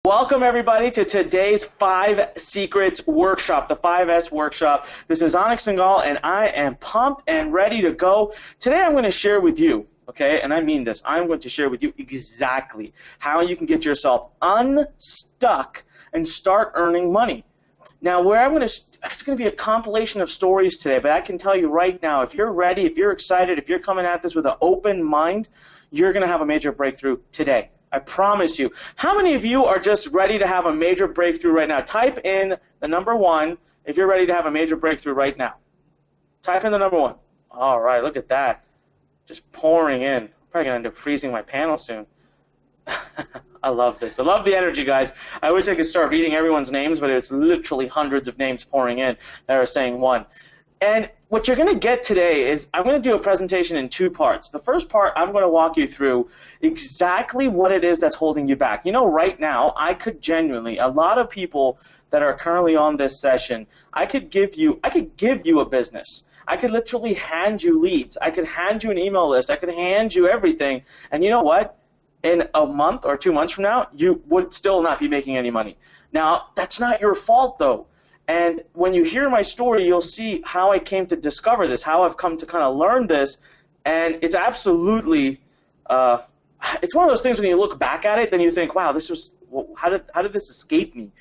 Welcome everybody to today's 5 Secrets Workshop, the 5S Workshop. This is Anik Singhal and I am pumped and ready to go. Today I'm going to share with you, okay, and I mean this, I'm going to share with you exactly how you can get yourself unstuck and start earning money. Now, it's going to be a compilation of stories today, but I can tell you right now, if you're ready, if you're excited, if you're coming at this with an open mind, you're going to have a major breakthrough today. I promise you. How many of you are just ready to have a major breakthrough right now? Type in the number 1 if you're ready to have a major breakthrough right now. Type in the number 1. All right, look at that. Just pouring in. I'm probably going to end up freezing my panel soon. I love this. I love the energy, guys. I wish I could start reading everyone's names, but it's literally hundreds of names pouring in that are saying 1. And what you're going to get today is I'm going to do a presentation in 2 parts. The first part, I'm going to walk you through exactly what it is that's holding you back. You know, right now, I could genuinely, a lot of people that are currently on this session, I could give you a business. I could literally hand you leads. I could hand you an email list. I could hand you everything. And you know what? In a month or 2 months from now, you would still not be making any money. Now, that's not your fault, though. And when you hear my story, you'll see how I came to discover this, how I've come to kind of learn this. And it's absolutely, it's one of those things when you look back at it, then you think, wow, how did this escape me?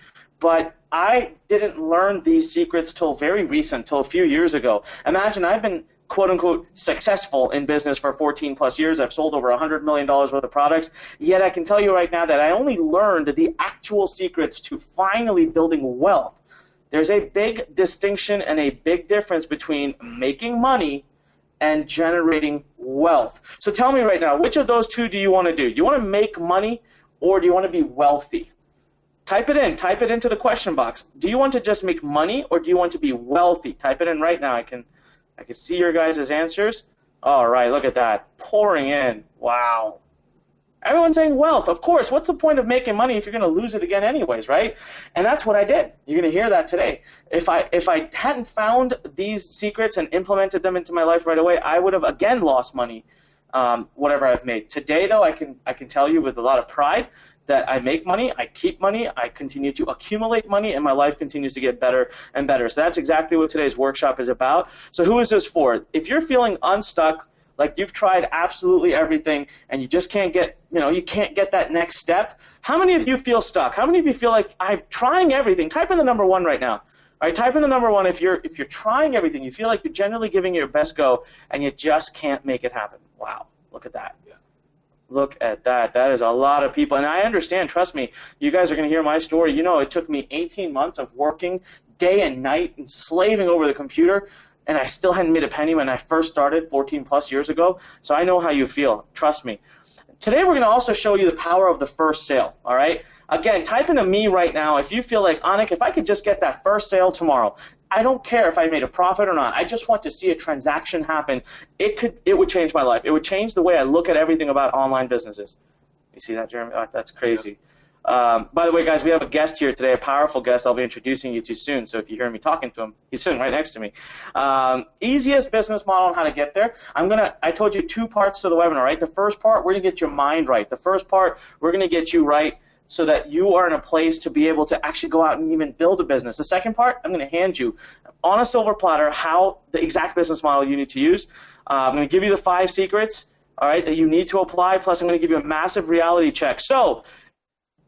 But I didn't learn these secrets till very recent, till a few years ago. Imagine I've been quote-unquote successful in business for 14 plus years. I've sold over $100 million worth of products. Yet I can tell you right now that I only learned the actual secrets to finally building wealth. There's a big distinction and a big difference between making money and generating wealth. So tell me right now, which of those 2 do you want to do? Do you want to make money or do you want to be wealthy? Type it in. Type it into the question box. Do you want to just make money or do you want to be wealthy? Type it in right now. I can see your guys' answers. All right, look at that. Pouring in. Wow. Everyone's saying wealth. Of course. What's the point of making money if you're going to lose it again anyways, right? And that's what I did. You're going to hear that today. If I hadn't found these secrets and implemented them into my life right away, I would have again lost money, whatever I've made. Today, though, I can tell you with a lot of pride that I make money, I keep money, I continue to accumulate money, and my life continues to get better and better. So that's exactly what today's workshop is about. So who is this for? If you're feeling unstuck, like you've tried absolutely everything and you just can't get, you can't get that next step. How many of you feel stuck? How many of you feel like I'm trying everything? Type in the number 1 right now. All right, type in the number 1 if you're trying everything. You feel like you're generally giving it your best go and you just can't make it happen. Wow, look at that. Yeah. Look at that. That is a lot of people. And I understand, trust me, you guys are going to hear my story. You know, it took me 18 months of working day and night and slaving over the computer. And I still hadn't made a penny when I first started 14 plus years ago. So I know how you feel. Trust me. Today we're going to also show you the power of the first sale. All right. Again, type into me right now if you feel like, Anik, if I could just get that first sale tomorrow, I don't care if I made a profit or not. I just want to see a transaction happen. It would change my life. It would change the way I look at everything about online businesses. You see that, Jeremy? Oh, that's crazy. Yeah. By the way, guys, we have a guest here today, a powerful guest I'll be introducing you to soon. So if you hear me talking to him, he's sitting right next to me. Easiest business model on how to get there. I told you 2 parts to the webinar, right? The first part, we're going to get your mind right. The first part, we're going to get you right so that you are in a place to be able to actually go out and even build a business. The second part, I'm going to hand you on a silver platter the exact business model you need to use. I'm going to give you the 5 secrets, all right, that you need to apply. Plus, I'm going to give you a massive reality check. So,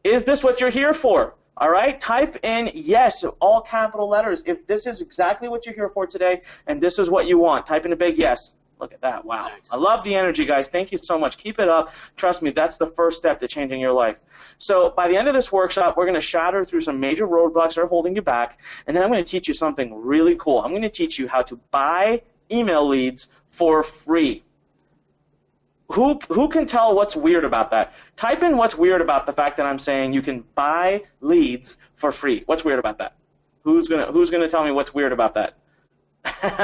is this what you're here for? All right, type in yes, all capital letters. If this is exactly what you're here for today and this is what you want, type in a big yes. Look at that. Wow. Nice. I love the energy, guys. Thank you so much. Keep it up. Trust me, that's the first step to changing your life. So by the end of this workshop, we're going to shatter through some major roadblocks that are holding you back, and then I'm going to teach you something really cool. I'm going to teach you how to buy email leads for free. Who can tell what's weird about that? Type in what's weird about the fact that I'm saying you can buy leads for free. What's weird about that? Who's gonna tell me what's weird about that?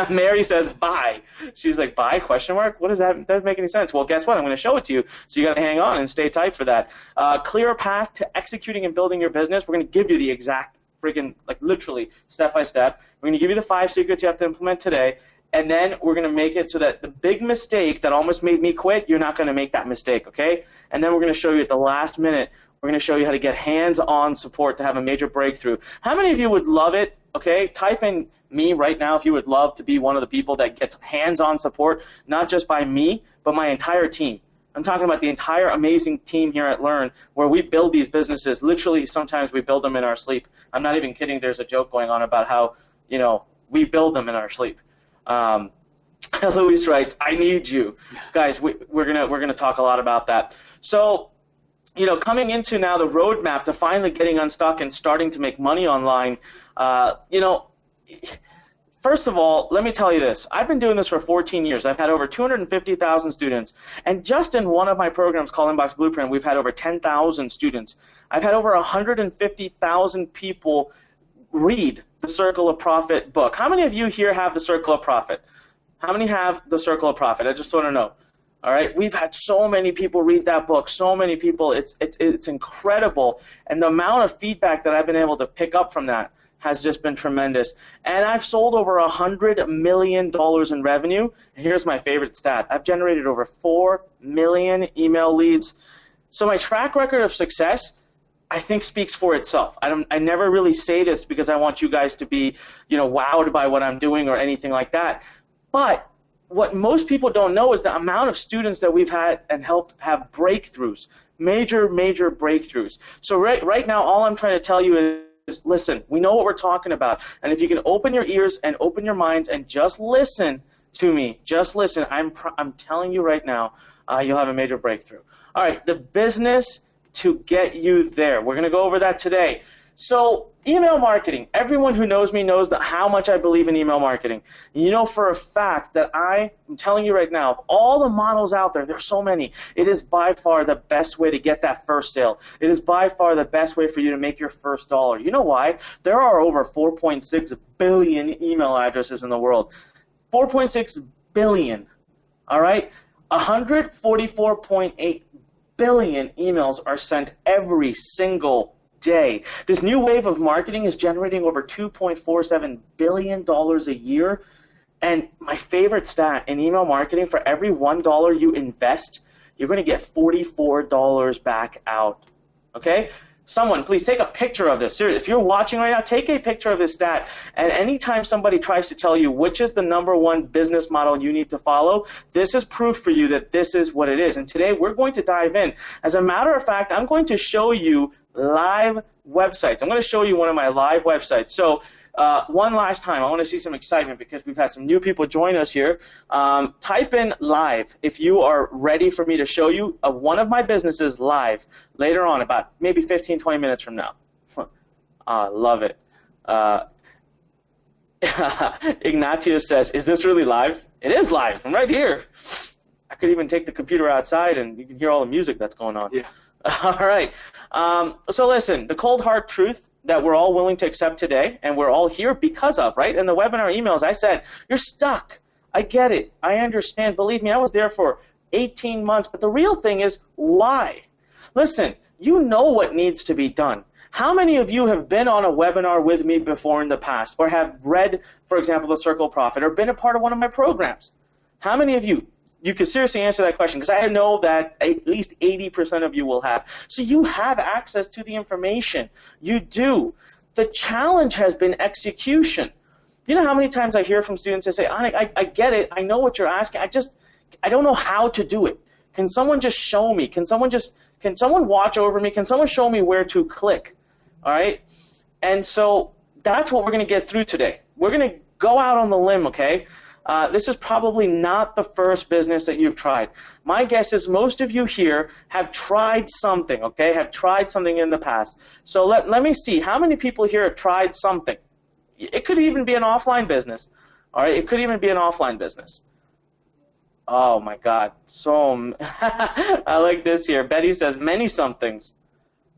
Mary says buy. She's like, buy, question mark? What does that? That doesn't make any sense. Well, guess what? I'm going to show it to you. So you got to hang on and stay tight for that. Clear path to executing and building your business. We're going to give you the exact freaking, like literally, step by step. We're going to give you the 5 secrets you have to implement today. And then we're going to make it so that the big mistake that almost made me quit, you're not going to make that mistake, okay? And then we're going to show you at the last minute We're going to show you how to get hands-on support to have a major breakthrough. How many of you would love it? Okay, type in me right now if you would love to be one of the people that gets hands-on support, not just by me, but my entire team. I'm talking about the entire amazing team here at Learn, where we build these businesses. Literally, sometimes we build them in our sleep. I'm not even kidding. There's a joke going on about how, we build them in our sleep. Luis writes, I need you. Guys, we're gonna talk a lot about that. So, coming into now the roadmap to finally getting unstuck and starting to make money online, first of all, let me tell you this. I've been doing this for 14 years. I've had over 250,000 students. And just in one of my programs called Inbox Blueprint, we've had over 10,000 students. I've had over 150,000 people read the Circle of Profit book. How many of you here have the Circle of Profit? How many have the Circle of Profit? I just want to know. All right, we've had so many people read that book, so many people. It's incredible. And the amount of feedback that I've been able to pick up from that has just been tremendous. And I've sold over $100 million in revenue. And here's my favorite stat. I've generated over 4 million email leads. So my track record of success, I think, speaks for itself. I never really say this because I want you guys to be, wowed by what I'm doing or anything like that. But what most people don't know is the amount of students that we've had and helped have breakthroughs, major breakthroughs. So right now, all I'm trying to tell you is listen, we know what we're talking about. And if you can open your ears and open your minds and just listen to me, just listen, I'm telling you right now, you'll have a major breakthrough. All right, the business to get you there. We're going to go over that today. So email marketing, everyone who knows me knows how much I believe in email marketing. You know for a fact that I'm telling you right now, of all the models out there, there's so many, it is by far the best way to get that first sale. It is by far the best way for you to make your first dollar. You know why? There are over 4.6 billion email addresses in the world. 4.6 billion, all right? 144.8 billion emails are sent every single day. This new wave of marketing is generating over $2.47 billion a year. And my favorite stat in email marketing, for every $1 you invest, you're going to get $44 back out. Okay? Someone, please take a picture of this. Seriously, if you're watching right now, take a picture of this stat. And anytime somebody tries to tell you which is the #1 business model you need to follow, this is proof for you that this is what it is. And today we're going to dive in. As a matter of fact, I'm going to show you live websites. I'm going to show you one of my live websites. So one last time, I want to see some excitement because we've had some new people join us here. Type in live if you are ready for me to show you one of my businesses live later on, about maybe 15, 20 minutes from now. Love it. Ignatius says, is this really live? It is live. I'm right here. I could even take the computer outside and you can hear all the music that's going on. Yeah. All right. So listen, the cold hard truth that we're all willing to accept today, and we're all here because of, right? In the webinar emails, I said, you're stuck. I get it. I understand. Believe me, I was there for 18 months. But the real thing is, why? Listen, you know what needs to be done. How many of you have been on a webinar with me before in the past, or have read, for example, The Circle of Profit, or been a part of one of my programs? How many of you? You can seriously answer that question because I know that at least 80% of you will have. So you have access to the information. You do. The challenge has been execution. You know how many times I hear from students that say, Anik, I get it. I know what you're asking. I don't know how to do it. Can someone just show me? Can someone watch over me? Can someone show me where to click? All right? And so that's what we're going to get through today. We're going to go out on the limb, okay? This is probably not the first business that you've tried. My guess is most of you here have tried something, okay? Have tried something in the past. So let me see. How many people here have tried something? It could even be an offline business, all right? It could even be an offline business. Oh, my God. So, I like this here. Betty says many somethings.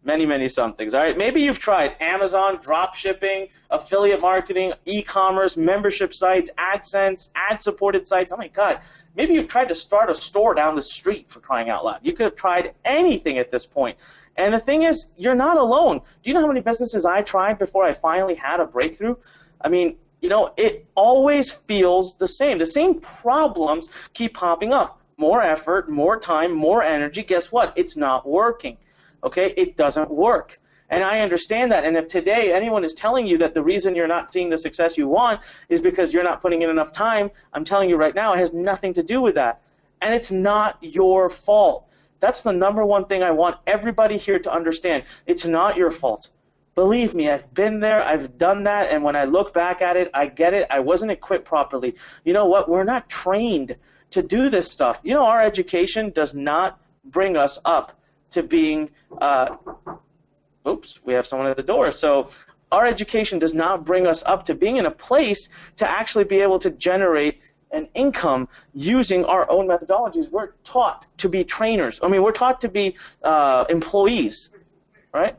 Many somethings. All right, maybe you've tried Amazon, drop shipping, affiliate marketing, e-commerce, membership sites, AdSense, ad-supported sites. Oh my God, maybe you've tried to start a store down the street, for crying out loud. You could have tried anything at this point. And the thing is, you're not alone. Do you know how many businesses I tried before I finally had a breakthrough? I mean, it always feels the same. The same problems keep popping up. More effort, more time, more energy. Guess what? It's not working. okay? It doesn't work. And I understand that. And if today anyone is telling you that the reason you're not seeing the success you want is because you're not putting in enough time, I'm telling you right now, it has nothing to do with that. And it's not your fault. That's the number one thing I want everybody here to understand. It's not your fault. Believe me, I've been there, I've done that, and when I look back at it, I get it. I wasn't equipped properly. You know what? We're not trained to do this stuff. You know, our education does not bring us up to being, oops, we have someone at the door. So our education does not bring us up to being in a place to actually be able to generate an income using our own methodologies. We're taught to be trainers. I mean, we're taught to be employees, right?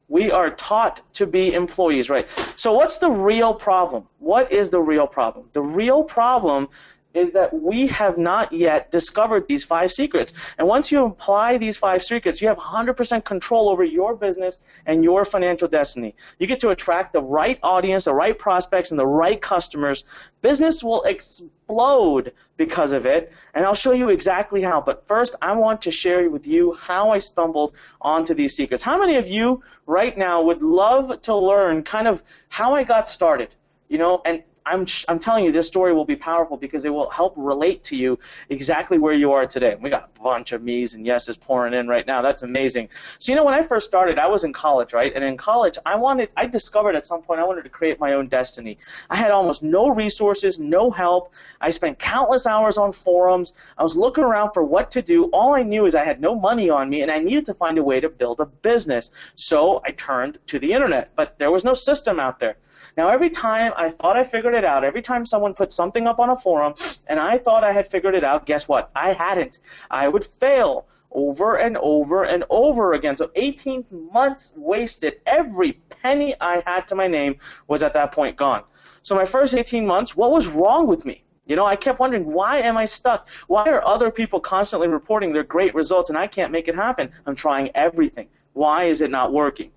We are taught to be employees, right? So what's the real problem? What is the real problem? The real problem is that we have not yet discovered these 5 secrets. And once you apply these 5 secrets, you have 100% control over your business and your financial destiny. You get to attract the right audience, the right prospects, and the right customers. Business will explode because of it, and I'll show you exactly how. But first, I want to share with you how I stumbled onto these secrets. How many of you right now would love to learn kind of how I got started? You know, and I'm telling you, this story will be powerful because it will help relate to you exactly where you are today. We got a bunch of me's and yeses pouring in right now. That's amazing. So, you know, when I first started, I was in college, right? And in college, I discovered at some point I wanted to create my own destiny. I had almost no resources, no help. I spent countless hours on forums. I was looking around for what to do. All I knew is I had no money on me, and I needed to find a way to build a business. So I turned to the internet, but there was no system out there. Now, every time I thought I figured it out, every time someone put something up on a forum and I thought I had figured it out, guess what? I hadn't. I would fail over and over and over again. So 18 months wasted. Every penny I had to my name was at that point gone. So my first 18 months, what was wrong with me? You know, I kept wondering, why am I stuck? Why are other people constantly reporting their great results and I can't make it happen? I'm trying everything. Why is it not working?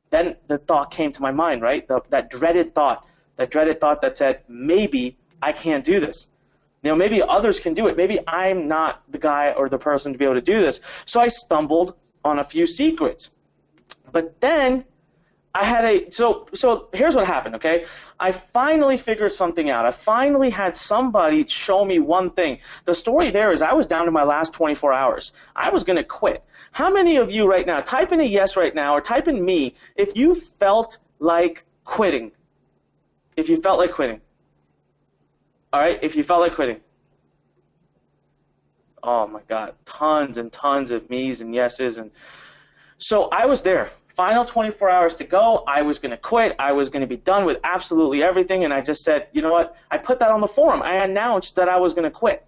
Then the thought came to my mind, right? That dreaded thought that said, maybe I can't do this. You know, maybe others can do it. Maybe I'm not the guy or the person to be able to do this. So I stumbled on a few secrets. But then I had so here's what happened, okay? I finally figured something out. I finally had somebody show me one thing. The story there is I was down to my last 24 hours. I was going to quit. How many of you right now, type in a yes right now or type in me if you felt like quitting. If you felt like quitting. All right, if you felt like quitting. Oh my God, tons and tons of me's and yeses. And so I was there. Final 24 hours to go. I was going to quit. I was going to be done with absolutely everything. And I just said, you know what? I put that on the forum. I announced that I was going to quit.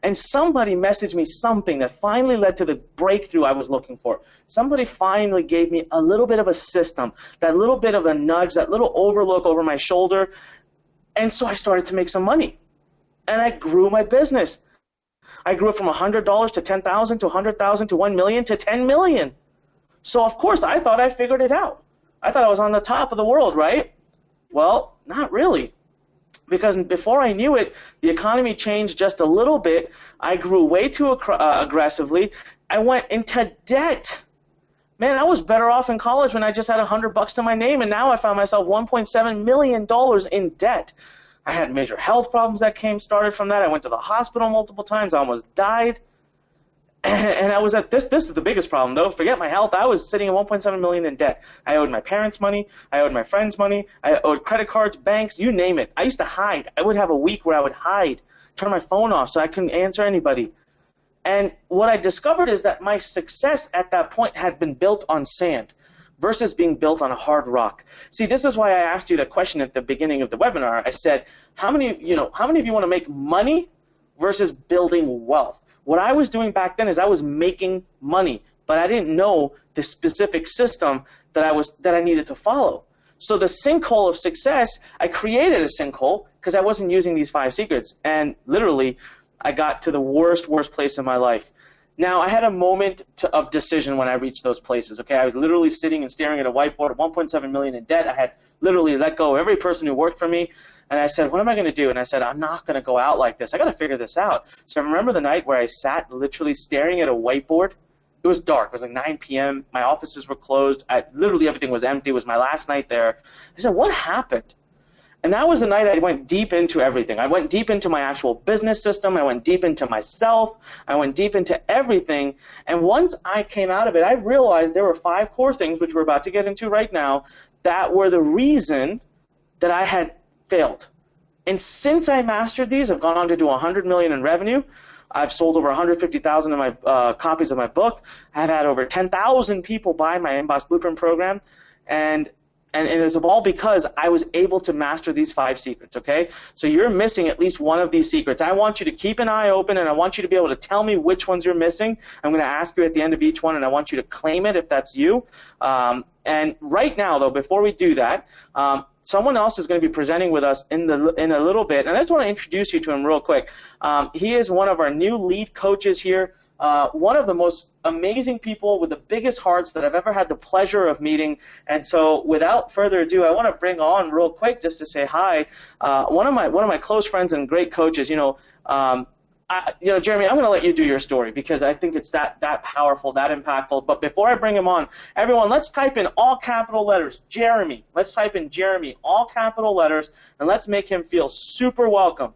And somebody messaged me something that finally led to the breakthrough I was looking for. Somebody finally gave me a little bit of a system, that little bit of a nudge, that little overlook over my shoulder. And so I started to make some money. And I grew my business. I grew it from $100 to $10,000 to $100,000 to $1 million to $10 million. So, of course, I thought I figured it out. I thought I was on the top of the world, right? Well, not really. Because before I knew it, the economy changed just a little bit. I grew way too aggressively. I went into debt. Man, I was better off in college when I just had $100 to my name, and now I found myself $1.7 million in debt. I had major health problems that started from that. I went to the hospital multiple times. I almost died. And I was at this is the biggest problem though. Forget my health. I was sitting at $1.7 million in debt. I owed my parents money. I owed my friends money. I owed credit cards, banks, you name it. I used to hide. I would have a week where I would hide, turn my phone off so I couldn't answer anybody. And what I discovered is that my success at that point had been built on sand versus being built on a hard rock. See, this is why I asked you that question at the beginning of the webinar. I said, how many of you want to make money versus building wealth? What I was doing back then is I was making money, but I didn't know the specific system that I needed to follow. So the sinkhole of success, I created a sinkhole because I wasn't using these 5 secrets. And literally, I got to the worst place in my life. Now, I had a moment of decision when I reached those places. Okay, I was literally sitting and staring at a whiteboard at $1.7 million in debt. I had literally let go of every person who worked for me. And I said, what am I going to do? And I said, I'm not going to go out like this. I got to figure this out. So I remember the night where I sat literally staring at a whiteboard It was dark. It was like 9 p.m. My offices were closed. Literally everything was empty. It was my last night there. I said, what happened? And that was the night I went deep into everything. I went deep into my actual business system. I went deep into myself. I went deep into everything. And once I came out of it, I realized there were 5 core things, which we're about to get into right now, that were the reason that I had failed. And since I mastered these, I've gone on to do $100 million in revenue. I've sold over 150,000 of my copies of my book. I've had over 10,000 people buy my Inbox Blueprint program. And it is all because I was able to master these 5 secrets, okay? So you're missing at least one of these secrets. I want you to keep an eye open, and I want you to be able to tell me which ones you're missing. I'm going to ask you at the end of each one, and I want you to claim it if that's you. And right now, though, before we do that, someone else is going to be presenting with us in a little bit, and I just want to introduce you to him real quick. He is one of our new lead coaches here. One of the most amazing people with the biggest hearts that I've ever had the pleasure of meeting. And so without further ado, I want to bring on real quick just to say hi. One of my close friends and great coaches, Jeremy, I'm going to let you do your story because I think it's that powerful, that impactful. But before I bring him on, everyone, let's type in all capital letters, Jeremy. Let's type in Jeremy, all capital letters, and let's make him feel super welcome.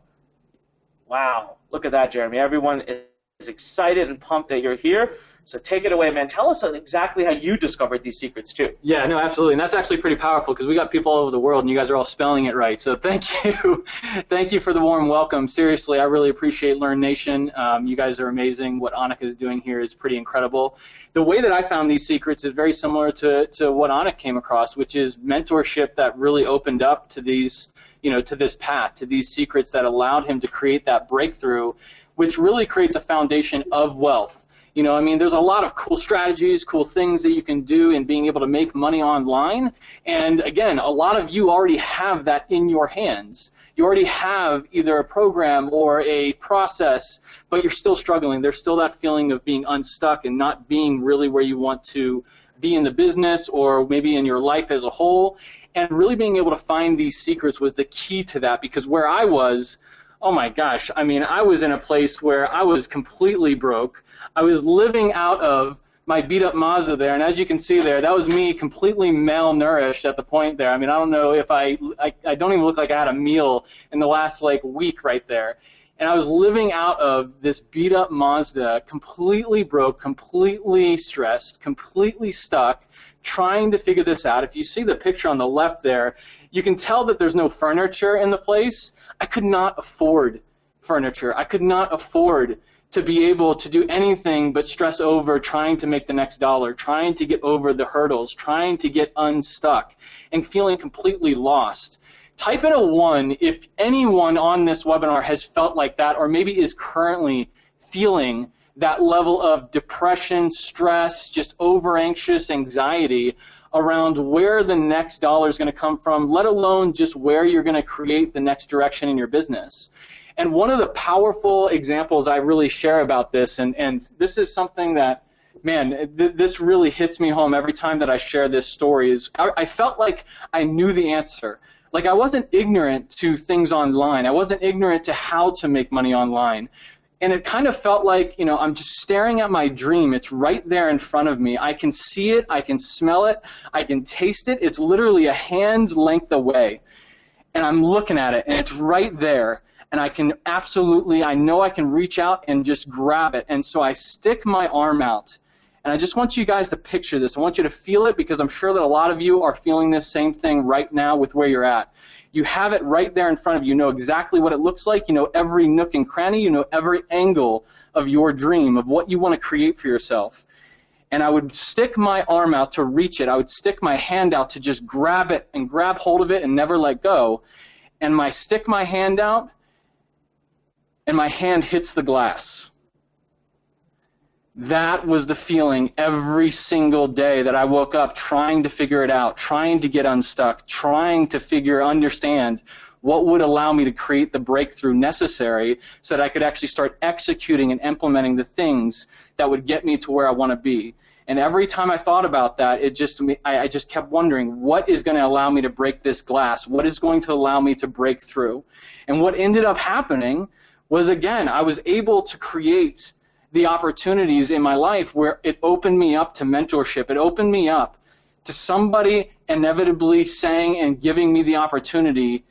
Wow, look at that, Jeremy. Everyone is excited and pumped that you're here. So take it away, man. Tell us exactly how you discovered these secrets, too. Yeah, no, absolutely. And that's actually pretty powerful because we got people all over the world, and you guys are all spelling it right. So thank you. Thank you for the warm welcome. Seriously, I really appreciate Learn Nation. You guys are amazing. What Anik is doing here is pretty incredible. The way that I found these secrets is very similar to what Anik came across, which is mentorship that really opened up to these, to this path, to these secrets that allowed him to create that breakthrough, which really creates a foundation of wealth. There's a lot of cool strategies, cool things that you can do in being able to make money online. And again, a lot of you already have that in your hands. You already have either a program or a process, but you're still struggling. There's still that feeling of being unstuck and not being really where you want to be in the business or maybe in your life as a whole. And really being able to find these secrets was the key to that, because where I was, oh my gosh, I was in a place where I was completely broke. I was living out of my beat-up Mazda there, and as you can see there, that was me completely malnourished at the point there. I don't know if I don't even look like I had a meal in the last week right there. And I was living out of this beat-up Mazda, completely broke, completely stressed, completely stuck, trying to figure this out. If you see the picture on the left there, you can tell that there's no furniture in the place. I could not afford furniture. I could not afford to be able to do anything but stress over trying to make the next dollar, trying to get over the hurdles, trying to get unstuck, and feeling completely lost. Type in a 1 if anyone on this webinar has felt like that, or maybe is currently feeling that level of depression, stress, just over-anxious anxiety around where the next dollar is going to come from, let alone just where you're going to create the next direction in your business. And one of the powerful examples I really share about this, and this is something that, man, this really hits me home every time that I share this story, is I felt like I knew the answer. Like I wasn't ignorant to things online. I wasn't ignorant to how to make money online. And it kind of felt like, I'm just staring at my dream. It's right there in front of me. I can see it. I can smell it. I can taste it. It's literally a hand's length away. And I'm looking at it, and it's right there. And I know I can reach out and just grab it. And so I stick my arm out. And I just want you guys to picture this. I want you to feel it, because I'm sure that a lot of you are feeling this same thing right now with where you're at. You have it right there in front of you. You know exactly what it looks like. You know every nook and cranny. You know every angle of your dream, of what you want to create for yourself. And I would stick my arm out to reach it. I would stick my hand out to just grab it and grab hold of it and never let go. And I stick my hand out, and my hand hits the glass. That was the feeling every single day that I woke up trying to figure it out, trying to get unstuck, trying to understand what would allow me to create the breakthrough necessary so that I could actually start executing and implementing the things that would get me to where I want to be. And every time I thought about that, I just kept wondering, what is going to allow me to break this glass? What is going to allow me to break through? And what ended up happening was, again, I was able to create the opportunities in my life where it opened me up to mentorship. It opened me up to somebody inevitably saying and giving me the opportunity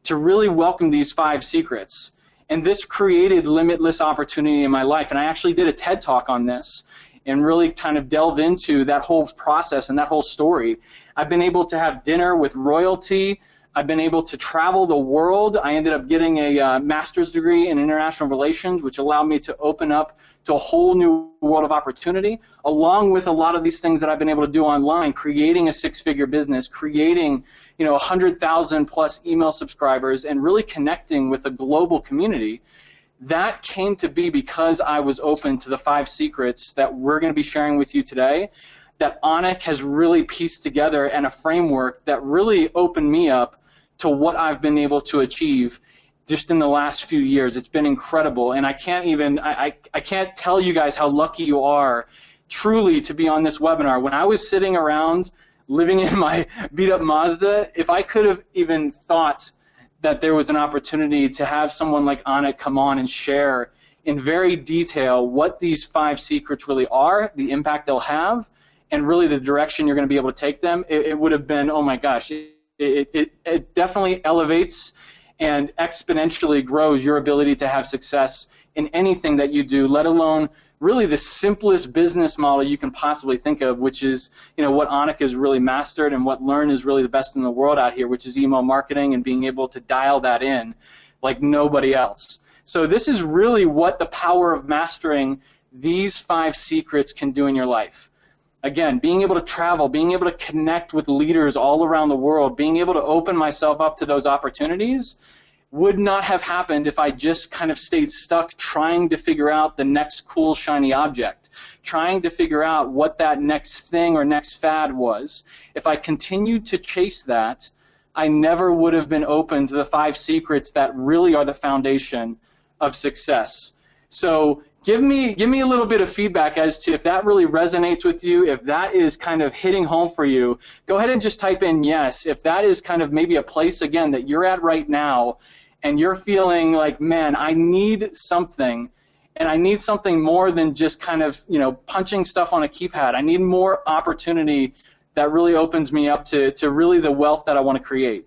to really welcome these 5 secrets. And this created limitless opportunity in my life. And I actually did a TED Talk on this and really kind of delved into that whole process and that whole story. I've been able to have dinner with royalty. I've been able to travel the world. I ended up getting a master's degree in international relations, which allowed me to open up to a whole new world of opportunity, along with a lot of these things that I've been able to do online, creating a 6-figure business, creating 100,000 plus email subscribers, and really connecting with a global community. That came to be because I was open to the 5 secrets that we're going to be sharing with you today, that Anik has really pieced together, and a framework that really opened me up to what I've been able to achieve just in the last few years. It's been incredible, and I can't tell you guys how lucky you are truly to be on this webinar. When I was sitting around living in my beat-up Mazda, if I could have even thought that there was an opportunity to have someone like Anik come on and share in very detail what these 5 secrets really are, the impact they'll have, and really the direction you're going to be able to take them, it would have been, oh my gosh, it definitely elevates and exponentially grows your ability to have success in anything that you do, let alone really the simplest business model you can possibly think of, which is what Anik has really mastered and what Learn is really the best in the world out here, which is email marketing and being able to dial that in like nobody else. So this is really what the power of mastering these 5 secrets can do in your life. Again, being able to travel, being able to connect with leaders all around the world, being able to open myself up to those opportunities would not have happened if I just kind of stayed stuck trying to figure out the next cool, shiny object, trying to figure out what that next thing or next fad was. If I continued to chase that, I never would have been open to the 5 secrets that really are the foundation of success. So give me a little bit of feedback as to if that really resonates with you, if that is kind of hitting home for you. Go ahead and just type in yes. If that is kind of maybe a place, again, that you're at right now and you're feeling like, man, I need something, and I need something more than just kind of, punching stuff on a keypad. I need more opportunity that really opens me up to really the wealth that I want to create.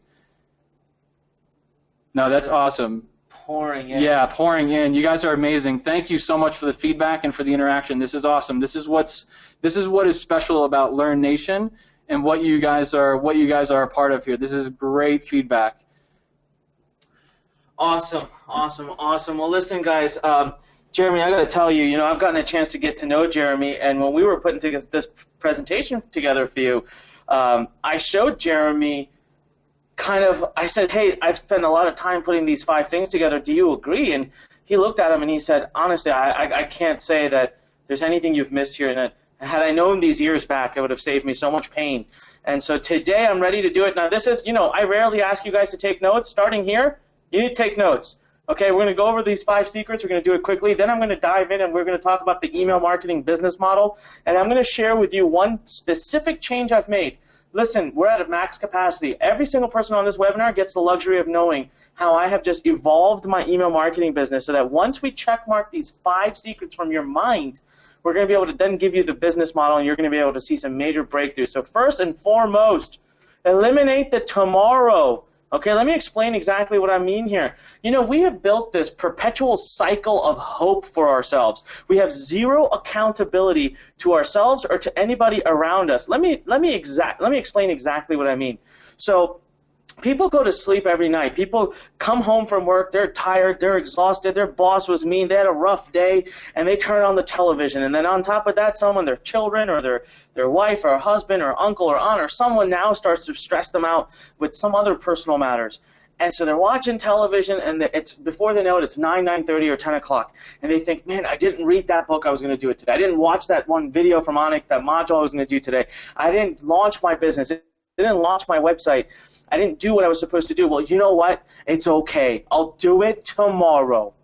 No, that's awesome. Pouring in. Yeah, pouring in. You guys are amazing. Thank you so much for the feedback and for the interaction. This is awesome. This is what is special about Learn Nation and what you guys are a part of here. This is great feedback. Awesome. Well, listen, guys. Jeremy, I got to tell you, I've gotten a chance to get to know Jeremy, and when we were putting this presentation together for you, I showed Jeremy. I said, hey, I've spent a lot of time putting these 5 things together. Do you agree? And he looked at them and he said, honestly, I can't say that there's anything you've missed here. And had I known these years back, it would have saved me so much pain. And so today I'm ready to do it. Now this is, I rarely ask you guys to take notes. Starting here, you need to take notes. Okay, we're going to go over these 5 secrets. We're going to do it quickly. Then I'm going to dive in and we're going to talk about the email marketing business model. And I'm going to share with you one specific change I've made. Listen, we're at a max capacity. Every single person on this webinar gets the luxury of knowing how I have just evolved my email marketing business so that once we check mark these 5 secrets from your mind, we're going to be able to then give you the business model and you're going to be able to see some major breakthroughs. So first and foremost, eliminate the tomorrow. Okay, let me explain exactly what I mean here. We have built this perpetual cycle of hope for ourselves. We have zero accountability to ourselves or to anybody around us. Let me explain exactly what I mean. So people go to sleep every night. People come home from work, they're tired, they're exhausted, their boss was mean, they had a rough day, and they turn on the television. And then on top of that, their children or their wife or husband or uncle or aunt or someone now starts to stress them out with some other personal matters. And so they're watching television, and it's before they know it, it's 9:30 or 10 o'clock. And they think, man, I didn't read that book, I was going to do it today. I didn't watch that one video from Anik, that module I was going to do today. I didn't launch my business. I didn't launch my website. I didn't do what I was supposed to do. Well, you know what? It's okay. I'll do it tomorrow.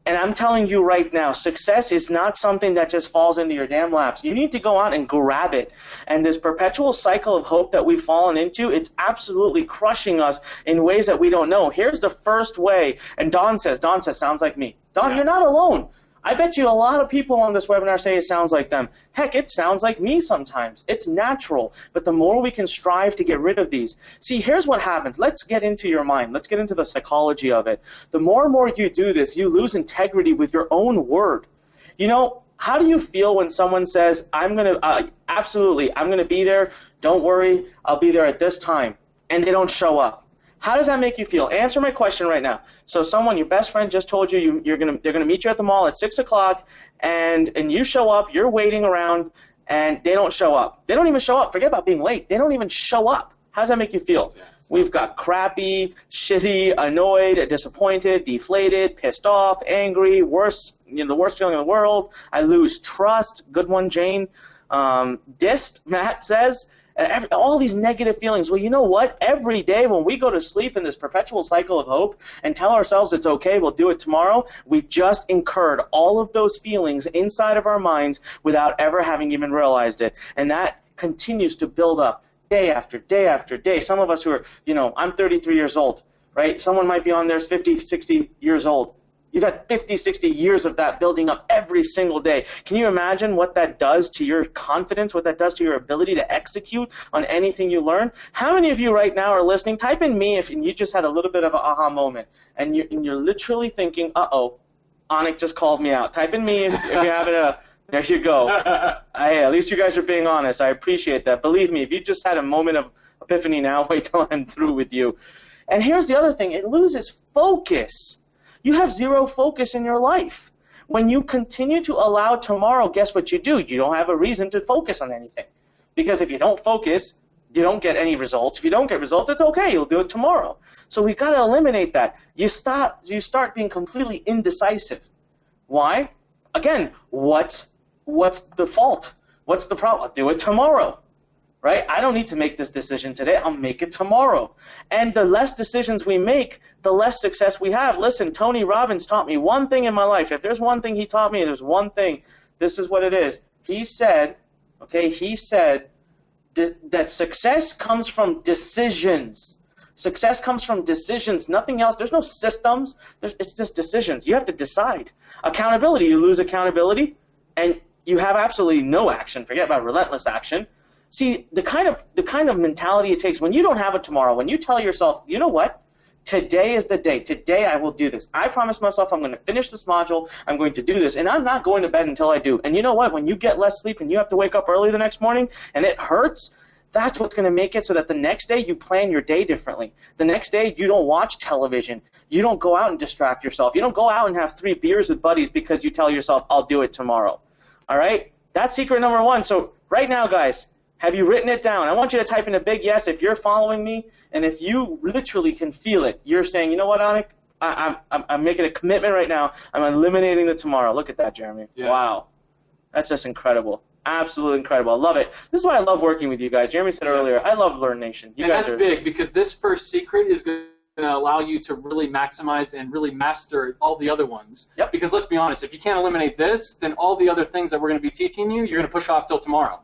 And I'm telling you right now, success is not something that just falls into your damn laps. You need to go out and grab it. And this perpetual cycle of hope that we've fallen into, it's absolutely crushing us in ways that we don't know. Here's the first way. And Don says, sounds like me. Don, You're not alone. I bet you a lot of people on this webinar say it sounds like them. Heck, it sounds like me sometimes. It's natural. But the more we can strive to get rid of these. See, here's what happens. Let's get into your mind. Let's get into the psychology of it. The more and more you do this, you lose integrity with your own word. You know, how do you feel when someone says, absolutely, I'm going to be there. Don't worry, I'll be there at this time. And they don't show up? How does that make you feel? Answer my question right now. So someone, your best friend just told you they're gonna meet you at the mall at 6 o'clock, and you show up, you're waiting around, and they don't show up. They don't even show up. Forget about being late. They don't even show up. How does that make you feel? We've got crappy, shitty, annoyed, disappointed, deflated, pissed off, angry, the worst feeling in the world. I lose trust. Good one, Jane. Dissed, Matt says. All these negative feelings. Well, you know what? Every day when we go to sleep in this perpetual cycle of hope and tell ourselves it's okay, we'll do it tomorrow, we just incurred all of those feelings inside of our minds without ever having even realized it. And that continues to build up day after day after day. Some of us who are, I'm 33 years old, right? Someone might be on there 50, 60 years old. You've had 50, 60 years of that building up every single day. Can you imagine what that does to your confidence, what that does to your ability to execute on anything you learn? How many of you right now are listening? Type in me if you just had a little bit of an aha moment, and you're literally thinking, uh-oh, Anik just called me out. Type in me if you're having a... There you go. Hey, at least you guys are being honest. I appreciate that. Believe me, if you just had a moment of epiphany now, wait till I'm through with you. And here's the other thing. It loses focus. You have zero focus in your life. When you continue to allow tomorrow, guess what you do? You don't have a reason to focus on anything. Because if you don't focus, you don't get any results. If you don't get results, it's okay. You'll do it tomorrow. So we've got to eliminate that. You start being completely indecisive. Why? Again, what's the fault? What's the problem? I'll do it tomorrow. Right? I don't need to make this decision today. I'll make it tomorrow. And the less decisions we make, the less success we have. Listen, Tony Robbins taught me one thing in my life. If there's one thing he taught me, there's one thing. This is what it is. He said that success comes from decisions. Success comes from decisions, nothing else. There's no systems. It's just decisions. You have to decide. Accountability, you lose accountability, and you have absolutely no action. Forget about relentless action. See, the kind of mentality it takes when you don't have a tomorrow, when you tell yourself, you know what? Today is the day. Today I will do this. I promise myself I'm going to finish this module. I'm going to do this. And I'm not going to bed until I do. And you know what? When you get less sleep and you have to wake up early the next morning and it hurts, that's what's going to make it so that the next day you plan your day differently. The next day you don't watch television. You don't go out and distract yourself. You don't go out and have 3 beers with buddies because you tell yourself, I'll do it tomorrow. All right? That's secret number 1. So right now, guys, have you written it down? I want you to type in a big yes if you're following me, and if you literally can feel it. You're saying, you know what, Anik? I'm making a commitment right now. I'm eliminating the tomorrow. Look at that, Jeremy. Yeah. Wow. That's just incredible. Absolutely incredible. I love it. This is why I love working with you guys. Jeremy said earlier, I love Learn Nation. You guys that's big because this first secret is going to allow you to really maximize and really master all the other ones. Yep. Because let's be honest, if you can't eliminate this, then all the other things that we're going to be teaching you, you're going to push off till tomorrow.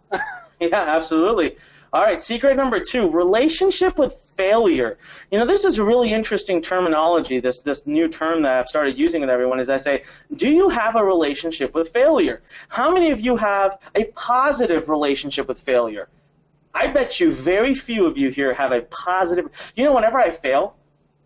Yeah, absolutely. All right, secret number 2, relationship with failure. You know, this is a really interesting terminology, this new term that I've started using with everyone, is I say, do you have a relationship with failure? How many of you have a positive relationship with failure? I bet you very few of you here have a positive. You know, whenever I fail,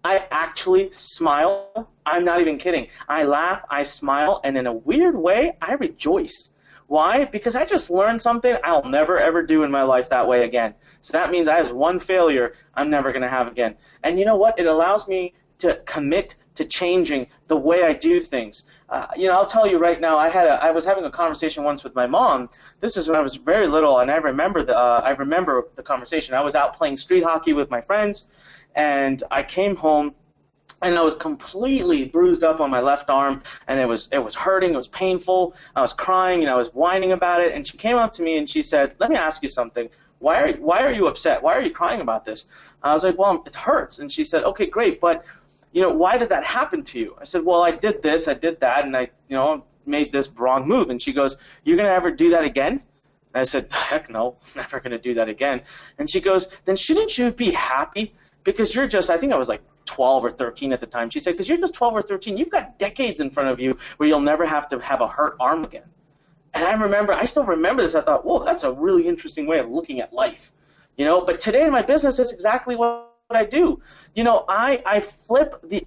I actually smile. I'm not even kidding. I laugh, I smile, and in a weird way, I rejoice. Why? Because I just learned something I'll never ever do in my life that way again. So that means I have one failure I'm never going to have again. And you know what? It allows me to commit to changing the way I do things. I'll tell you right now, I was having a conversation once with my mom. This is when I was very little, and I remember the conversation. I was out playing street hockey with my friends, and I came home, and I was completely bruised up on my left arm, and it was hurting, it was painful. I was crying, and I was whining about it. And she came up to me and she said, "Let me ask you something. Why are you upset? Why are you crying about this?" I was like, "Well, it hurts." And she said, "Okay, great, but why did that happen to you?" I said, "Well, I did this, I did that, and I made this wrong move." And she goes, "You're gonna ever do that again?" And I said, "Heck no, never gonna do that again." And she goes, "Then shouldn't you be happy because you're just, I think I was like 12 or 13 at the time. She said, because you're just 12 or 13, you've got decades in front of you where you'll never have to have a hurt arm again. And I still remember this. I thought, whoa, that's a really interesting way of looking at life. You know, but today in my business, that's exactly what I do. You know, I flip the,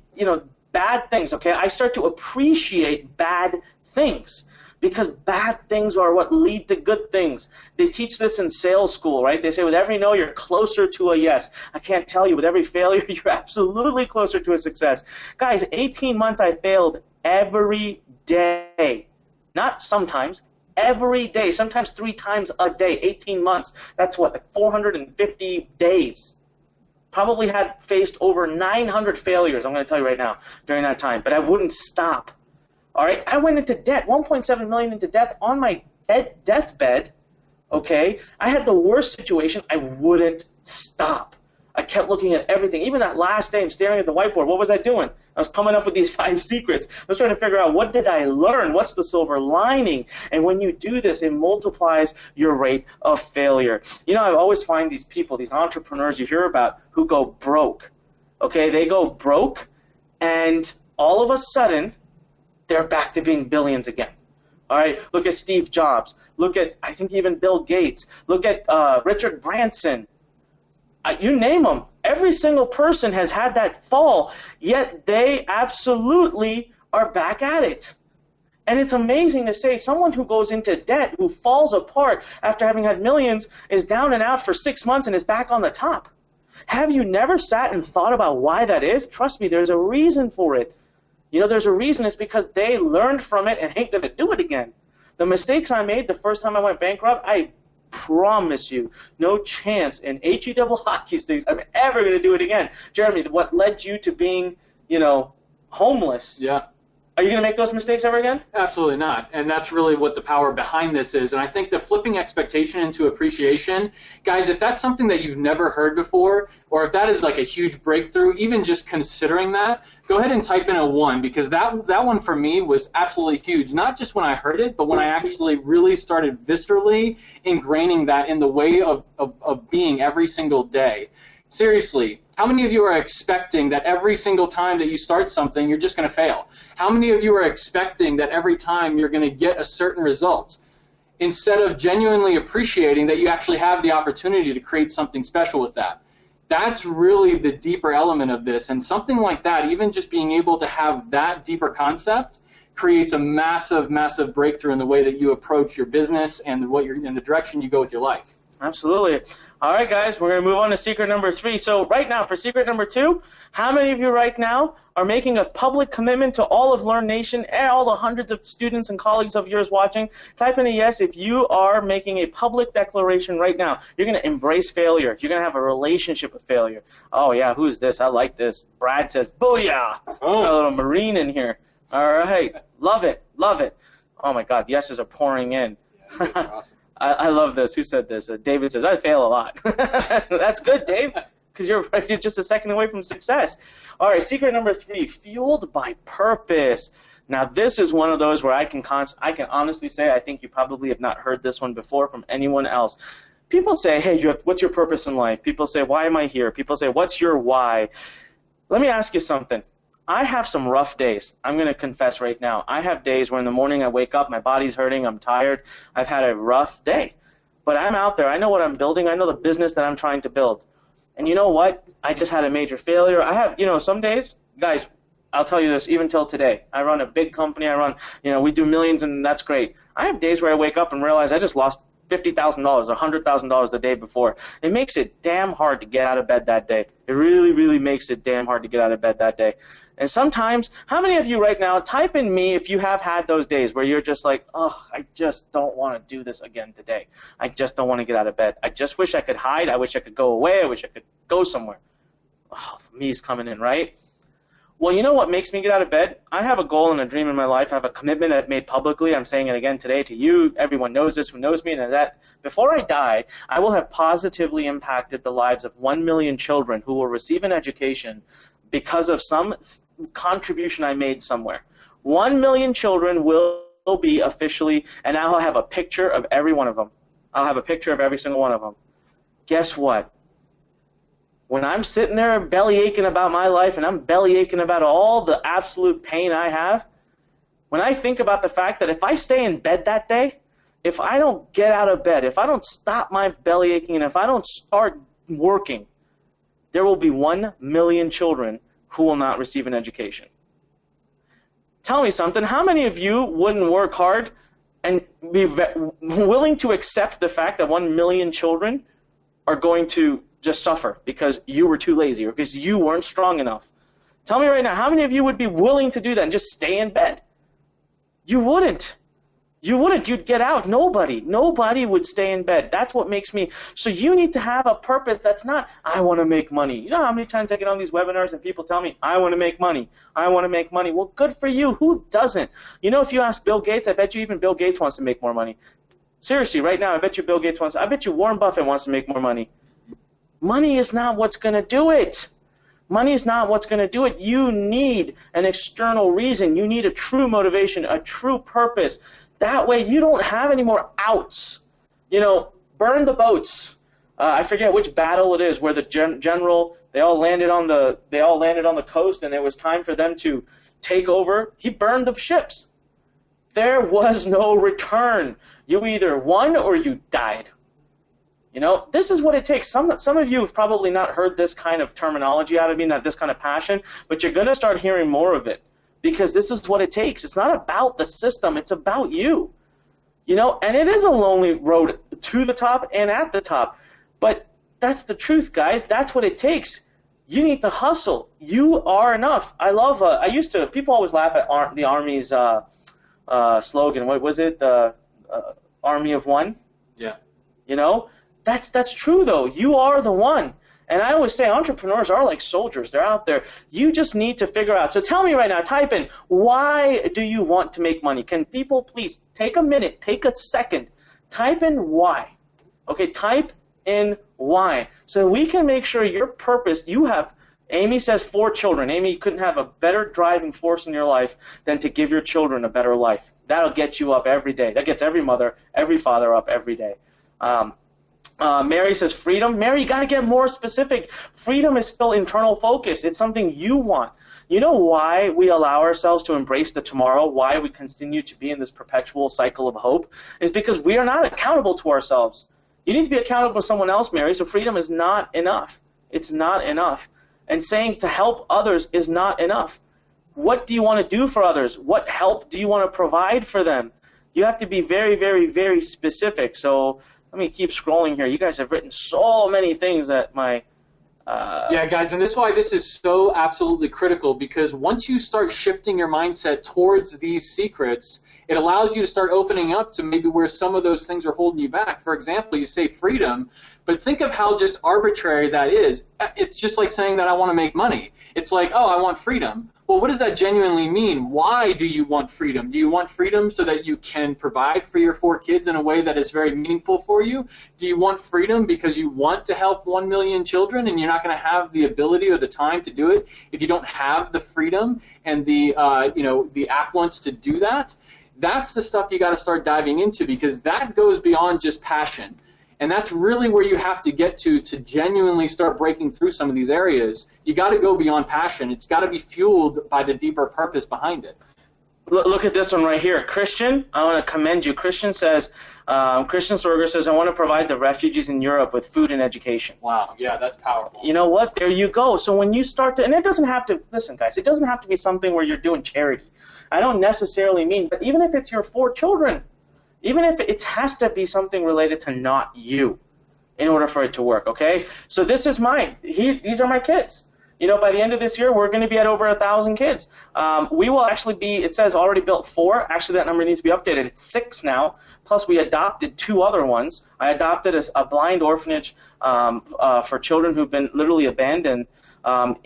bad things, okay? I start to appreciate bad things, because bad things are what lead to good things. They teach this in sales school, right? They say with every no, you're closer to a yes. I can't tell you, with every failure, you're absolutely closer to a success. Guys, 18 months I failed every day. Not sometimes, every day, sometimes 3 times a day, 18 months. That's what, like 450 days. Probably had faced over 900 failures, I'm going to tell you right now, during that time. But I wouldn't stop. All right, I went into debt, $1.7 million into debt on my deathbed, okay? I had the worst situation. I wouldn't stop. I kept looking at everything. Even that last day, I'm staring at the whiteboard. What was I doing? I was coming up with these 5 secrets. I was trying to figure out, what did I learn? What's the silver lining? And when you do this, it multiplies your rate of failure. You know, I always find these people, these entrepreneurs you hear about, who go broke. Okay, they go broke, and all of a sudden, they're back to being billions again. All right, look at Steve Jobs. Look at, I think, even Bill Gates. Look at Richard Branson. You name them. Every single person has had that fall, yet they absolutely are back at it. And it's amazing to say someone who goes into debt, who falls apart after having had millions, is down and out for 6 months and is back on the top. Have you never sat and thought about why that is? Trust me, there's a reason for it. You know, there's a reason. It's because they learned from it and ain't going to do it again. The mistakes I made the first time I went bankrupt, I promise you, no chance in HE-double hockey sticks I'm ever going to do it again. Jeremy, what led you to being, homeless? Yeah. Are you going to make those mistakes ever again? Absolutely not. And that's really what the power behind this is. And I think the flipping expectation into appreciation, guys, if that's something that you've never heard before, or if that is like a huge breakthrough, even just considering that, go ahead and type in a 1, because that one for me was absolutely huge. Not just when I heard it, but when I actually really started viscerally ingraining that in the way of being every single day. Seriously, how many of you are expecting that every single time that you start something, you're just going to fail? How many of you are expecting that every time you're going to get a certain result, instead of genuinely appreciating that you actually have the opportunity to create something special with that? That's really the deeper element of this. And something like that, even just being able to have that deeper concept, creates a massive, massive breakthrough in the way that you approach your business and in the direction you go with your life. Absolutely. All right, guys, we're going to move on to secret number 3. So right now, for secret number 2, how many of you right now are making a public commitment to all of Learn Nation and all the hundreds of students and colleagues of yours watching? Type in a yes if you are making a public declaration right now. You're going to embrace failure. You're going to have a relationship with failure. Oh, yeah, who's this? I like this. Brad says, booyah. Oh. Got a little Marine in here. All right. Love it. Love it. Oh, my God. Yeses are pouring in. Yeah, awesome. I love this. Who said this? David says, I fail a lot. That's good, Dave, because you're just a second away from success. All right, secret number 3, fueled by purpose. Now, this is one of those where I can honestly say I think you probably have not heard this one before from anyone else. People say, hey, what's your purpose in life? People say, why am I here? People say, what's your why? Let me ask you something. I have some rough days. I'm going to confess right now. I have days where in the morning I wake up, my body's hurting, I'm tired. I've had a rough day. But I'm out there. I know what I'm building. I know the business that I'm trying to build. And you know what? I just had a major failure. I have, some days, guys, I'll tell you this, even till today. I run a big company. We do millions, and that's great. I have days where I wake up and realize I just lost $50,000 or $100,000 the day before. It makes it damn hard to get out of bed that day. It really, really makes it damn hard to get out of bed that day. And sometimes, how many of you right now, type in me if you have had those days where you're just like, oh, I just don't want to do this again today. I just don't want to get out of bed. I just wish I could hide. I wish I could go away. I wish I could go somewhere. Oh, me's coming in, right? Well, you know what makes me get out of bed? I have a goal and a dream in my life. I have a commitment I've made publicly. I'm saying it again today to you. Everyone knows this who knows me. And that before I die, I will have positively impacted the lives of 1 million children who will receive an education because of some contribution I made somewhere. 1 million children will be officially, and I'll have a picture of every one of them. I'll have a picture of every single one of them. Guess what? when I'm sitting there belly aching about my life and I'm belly aching about all the absolute pain I have, when I think about the fact that if I stay in bed that day, if I don't get out of bed, if I don't stop my belly aching, and if I don't start working, there will be 1 million children who will not receive an education. Tell me something, how many of you wouldn't work hard and be willing to accept the fact that 1 million children are going to just suffer because you were too lazy or because you weren't strong enough? Tell me right now, how many of you would be willing to do that and just stay in bed? You wouldn't. You wouldn't. You'd get out. Nobody would stay in bed. That's what makes me. So you need to have a purpose that's not, I want to make money. You know how many times I get on these webinars and people tell me, I want to make money. I want to make money. Well, good for you. Who doesn't? You know, if you ask Bill Gates, I bet you even Bill Gates wants to make more money. Seriously, right now, I bet you Bill Gates wants, I bet you Warren Buffett wants to make more money. Money is not what's going to do it. Money is not what's going to do it. You need an external reason. You need a true motivation, a true purpose. That way you don't have any more outs. You know, burn the boats. I forget which battle it is where the general, they all landed on the coast and it was time for them to take over. He burned the ships. There was no return. You either won or you died. You know, this is what it takes. Some of you have probably not heard this kind of terminology out of me, not this kind of passion, but you're going to start hearing more of it because this is what it takes. It's not about the system. It's about you. You know, and it is a lonely road to the top and at the top. But that's the truth, guys. That's what it takes. You need to hustle. You are enough. I love, people always laugh at the Army's slogan. What was it? Army of One? Yeah. You know? That's true, though. You are the one. And I always say entrepreneurs are like soldiers. They're out there. You just need to figure out. So tell me right now, type in, why do you want to make money? Can people please take a minute, take a second, type in why. Okay, type in why. So we can make sure your purpose, you have, Amy says 4 children. Amy, you couldn't have a better driving force in your life than to give your children a better life. That'll get you up every day. That gets every mother, every father up every day. Mary says freedom. Mary, you got to get more specific. Freedom is still internal focus. It's something you want. You know why we allow ourselves to embrace the tomorrow, why we continue to be in this perpetual cycle of hope, is because we are not accountable to ourselves. You need to be accountable to someone else, Mary, so freedom is not enough. It's not enough. And saying to help others is not enough. What do you want to do for others? What help do you want to provide for them? You have to be very, very, very specific. So let me keep scrolling here. You guys have written so many things at my... Yeah, guys, and this is why this is so absolutely critical, because once you start shifting your mindset towards these secrets, it allows you to start opening up to maybe where some of those things are holding you back. For example, you say freedom, but think of how just arbitrary that is. It's just like saying that I want to make money. It's like, oh, I want freedom. Well, what does that genuinely mean? Why do you want freedom? Do you want freedom so that you can provide for your 4 kids in a way that is very meaningful for you? Do you want freedom because you want to help 1 million children and you're not going to have the ability or the time to do it if you don't have the freedom and the the affluence to do that? That's the stuff you got to start diving into, because that goes beyond just passion. And that's really where you have to get to genuinely start breaking through some of these areas. You got to go beyond passion. It's got to be fueled by the deeper purpose behind it. Look at this one right here. Christian, I want to commend you. Christian says, Christian Sorger says, I want to provide the refugees in Europe with food and education. Wow, yeah, that's powerful. You know what? There you go. So when you start to, and it doesn't have to, listen guys, it doesn't have to be something where you're doing charity. I don't necessarily mean, but even if it's your 4 children, even if it has to be something related to not you in order for it to work, okay? So this is mine. These are my kids. You know, by the end of this year, we're going to be at over 1,000 kids. We will actually be, it says already built 4. Actually, that number needs to be updated. It's 6 now, plus we adopted 2 other ones. I adopted a blind orphanage for children who've been literally abandoned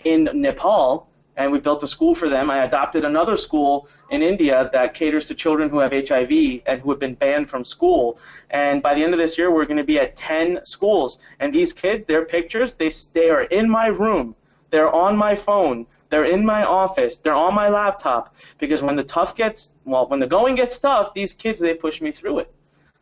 in Nepal, and we built a school for them. I adopted another school in India that caters to children who have HIV and who have been banned from school. And by the end of this year, we're going to be at 10 schools. And these kids, their pictures, they are in my room. They're on my phone. They're in my office. They're on my laptop. Because when the going gets tough, these kids, they push me through it.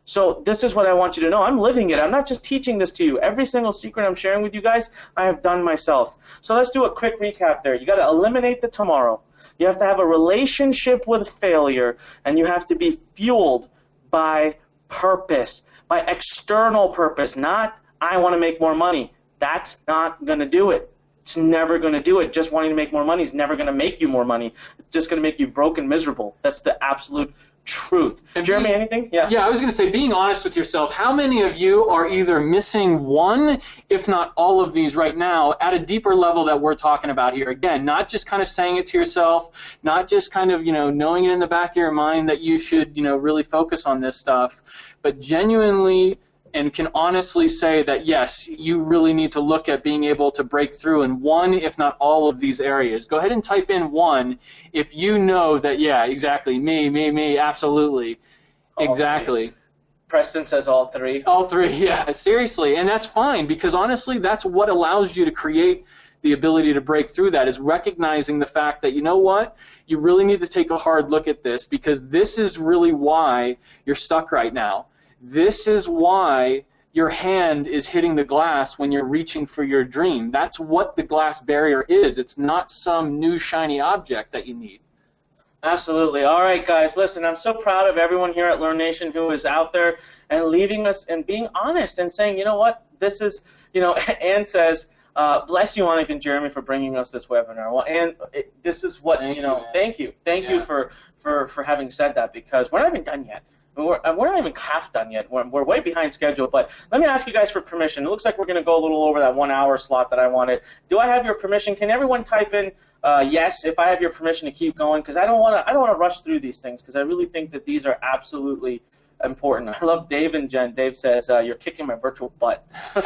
So this is what I want you to know. I'm living it. I'm not just teaching this to you. Every single secret I'm sharing with you guys, I have done myself. So let's do a quick recap there. You got to eliminate the tomorrow. You have to have a relationship with failure, and you have to be fueled by purpose, by external purpose, not I want to make more money. That's not going to do it. It's never going to do it. Just wanting to make more money is never going to make you more money. It's just going to make you broke and miserable. That's the absolute truth. And Jeremy, anything? Yeah, I was going to say, being honest with yourself, how many of you are either missing one, if not all of these right now, at a deeper level that we're talking about here? Again, not just kind of saying it to yourself, not just kind of, knowing it in the back of your mind that you should, really focus on this stuff, but genuinely and can honestly say that, yes, you really need to look at being able to break through in one, if not all of these areas. Go ahead and type in one if you know that, yeah, exactly, me, absolutely, exactly. Preston says all three. All three, yeah, seriously. And that's fine, because honestly, that's what allows you to create the ability to break through that, is recognizing the fact that, you know what, you really need to take a hard look at this, because this is really why you're stuck right now. This is why your hand is hitting the glass when you're reaching for your dream. That's what the glass barrier is. It's not some new shiny object that you need. Absolutely. All right, guys, listen, I'm so proud of everyone here at Learn Nation who is out there and leaving us and being honest and saying, you know what, this is, Ann says, bless you, Anik and Jeremy, for bringing us this webinar. Well, Ann, this is what, thank you. Thank you for having said that, because we're not even done yet. We're not even half done yet. We're way behind schedule, but let me ask you guys for permission. It looks like we're going to go a little over that 1 hour slot that I wanted. Do I have your permission? Can everyone type in yes if I have your permission to keep going? Because I don't want to rush through these things, because I really think that these are absolutely important. I love Dave and Jen. Dave says, you're kicking my virtual butt. Look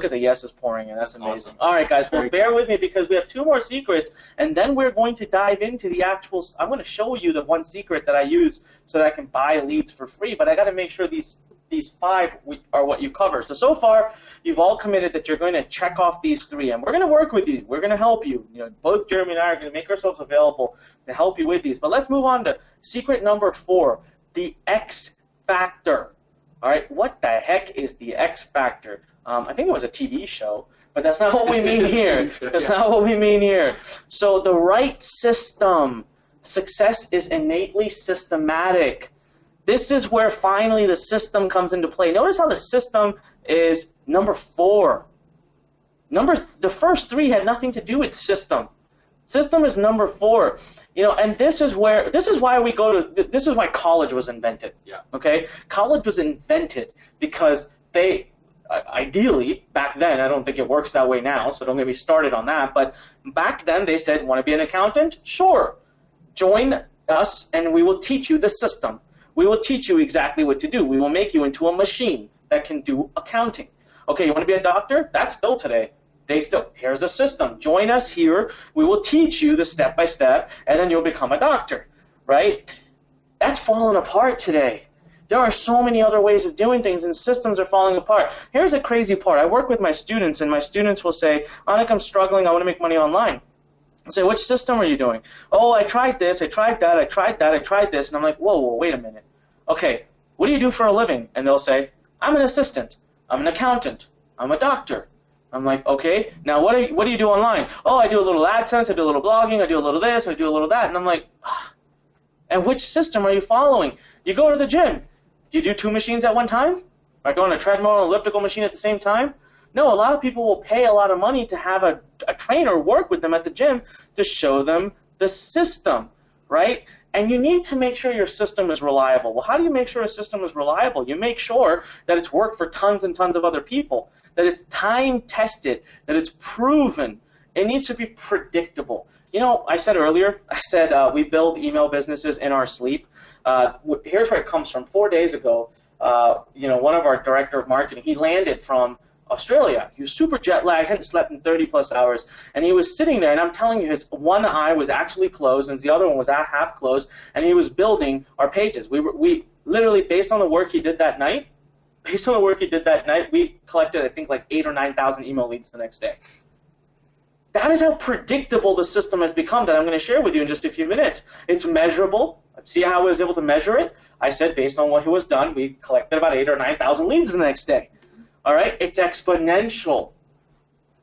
at the yeses pouring in. That's amazing. Awesome. All right, guys. Well, bear with me, because we have 2 more secrets, and then we're going to dive into the actual – I'm going to show you the one secret that I use so that I can buy leads for free, but I got to make sure these 5 are what you cover. So far, you've all committed that you're going to check off these 3, and we're going to work with you. We're going to help you. Both Jeremy and I are going to make ourselves available to help you with these. But let's move on to secret number 4, the X factor. All right, what the heck is the X factor? I think it was a TV show, but that's not what we mean here. That's not what we mean here. So the right system. Success is innately systematic. This is where finally the system comes into play. Notice how the system is number 4. The first 3 had nothing to do with system. System is number 4. And this is why college was invented. Yeah. Okay? College was invented because they, ideally, back then, I don't think it works that way now, so don't get me started on that, but back then they said, want to be an accountant? Sure. Join us and we will teach you the system. We will teach you exactly what to do. We will make you into a machine that can do accounting. Okay, you want to be a doctor? That's still today. Here's a system. Join us here. We will teach you the step-by-step, and then you'll become a doctor, right? That's falling apart today. There are so many other ways of doing things, and systems are falling apart. Here's a crazy part. I work with my students, and my students will say, Anik, I'm struggling. I want to make money online. I say, which system are you doing? Oh, I tried this, I tried that, I tried that, I tried this. And I'm like, whoa, wait a minute. Okay, what do you do for a living? And they'll say, I'm an assistant, I'm an accountant, I'm a doctor. I'm like, okay, now what do you do online? Oh, I do a little AdSense, I do a little blogging, I do a little this, I do a little that. And I'm like, and which system are you following? You go to the gym. Do you do 2 machines at one time? Or go on a treadmill and elliptical machine at the same time? No, a lot of people will pay a lot of money to have a trainer work with them at the gym to show them the system, right? And you need to make sure your system is reliable. Well, how do you make sure a system is reliable? You make sure that it's worked for tons and tons of other people, that it's time-tested, that it's proven. It needs to be predictable. I said earlier, we build email businesses in our sleep. Here's where it comes from. 4 days ago, one of our director of marketing, he landed from Australia. He was super jet lagged, hadn't slept in 30+ hours, and he was sitting there, and I'm telling you, his one eye was actually closed, and the other one was half closed, and he was building our pages. We literally, based on the work he did that night, we collected, I think, like 8,000 or 9,000 email leads the next day. That is how predictable the system has become that I'm going to share with you in just a few minutes. It's measurable, See how I was able to measure it? I said based on what was done, we collected about 8,000 or 9,000 leads the next day. All right, it's exponential.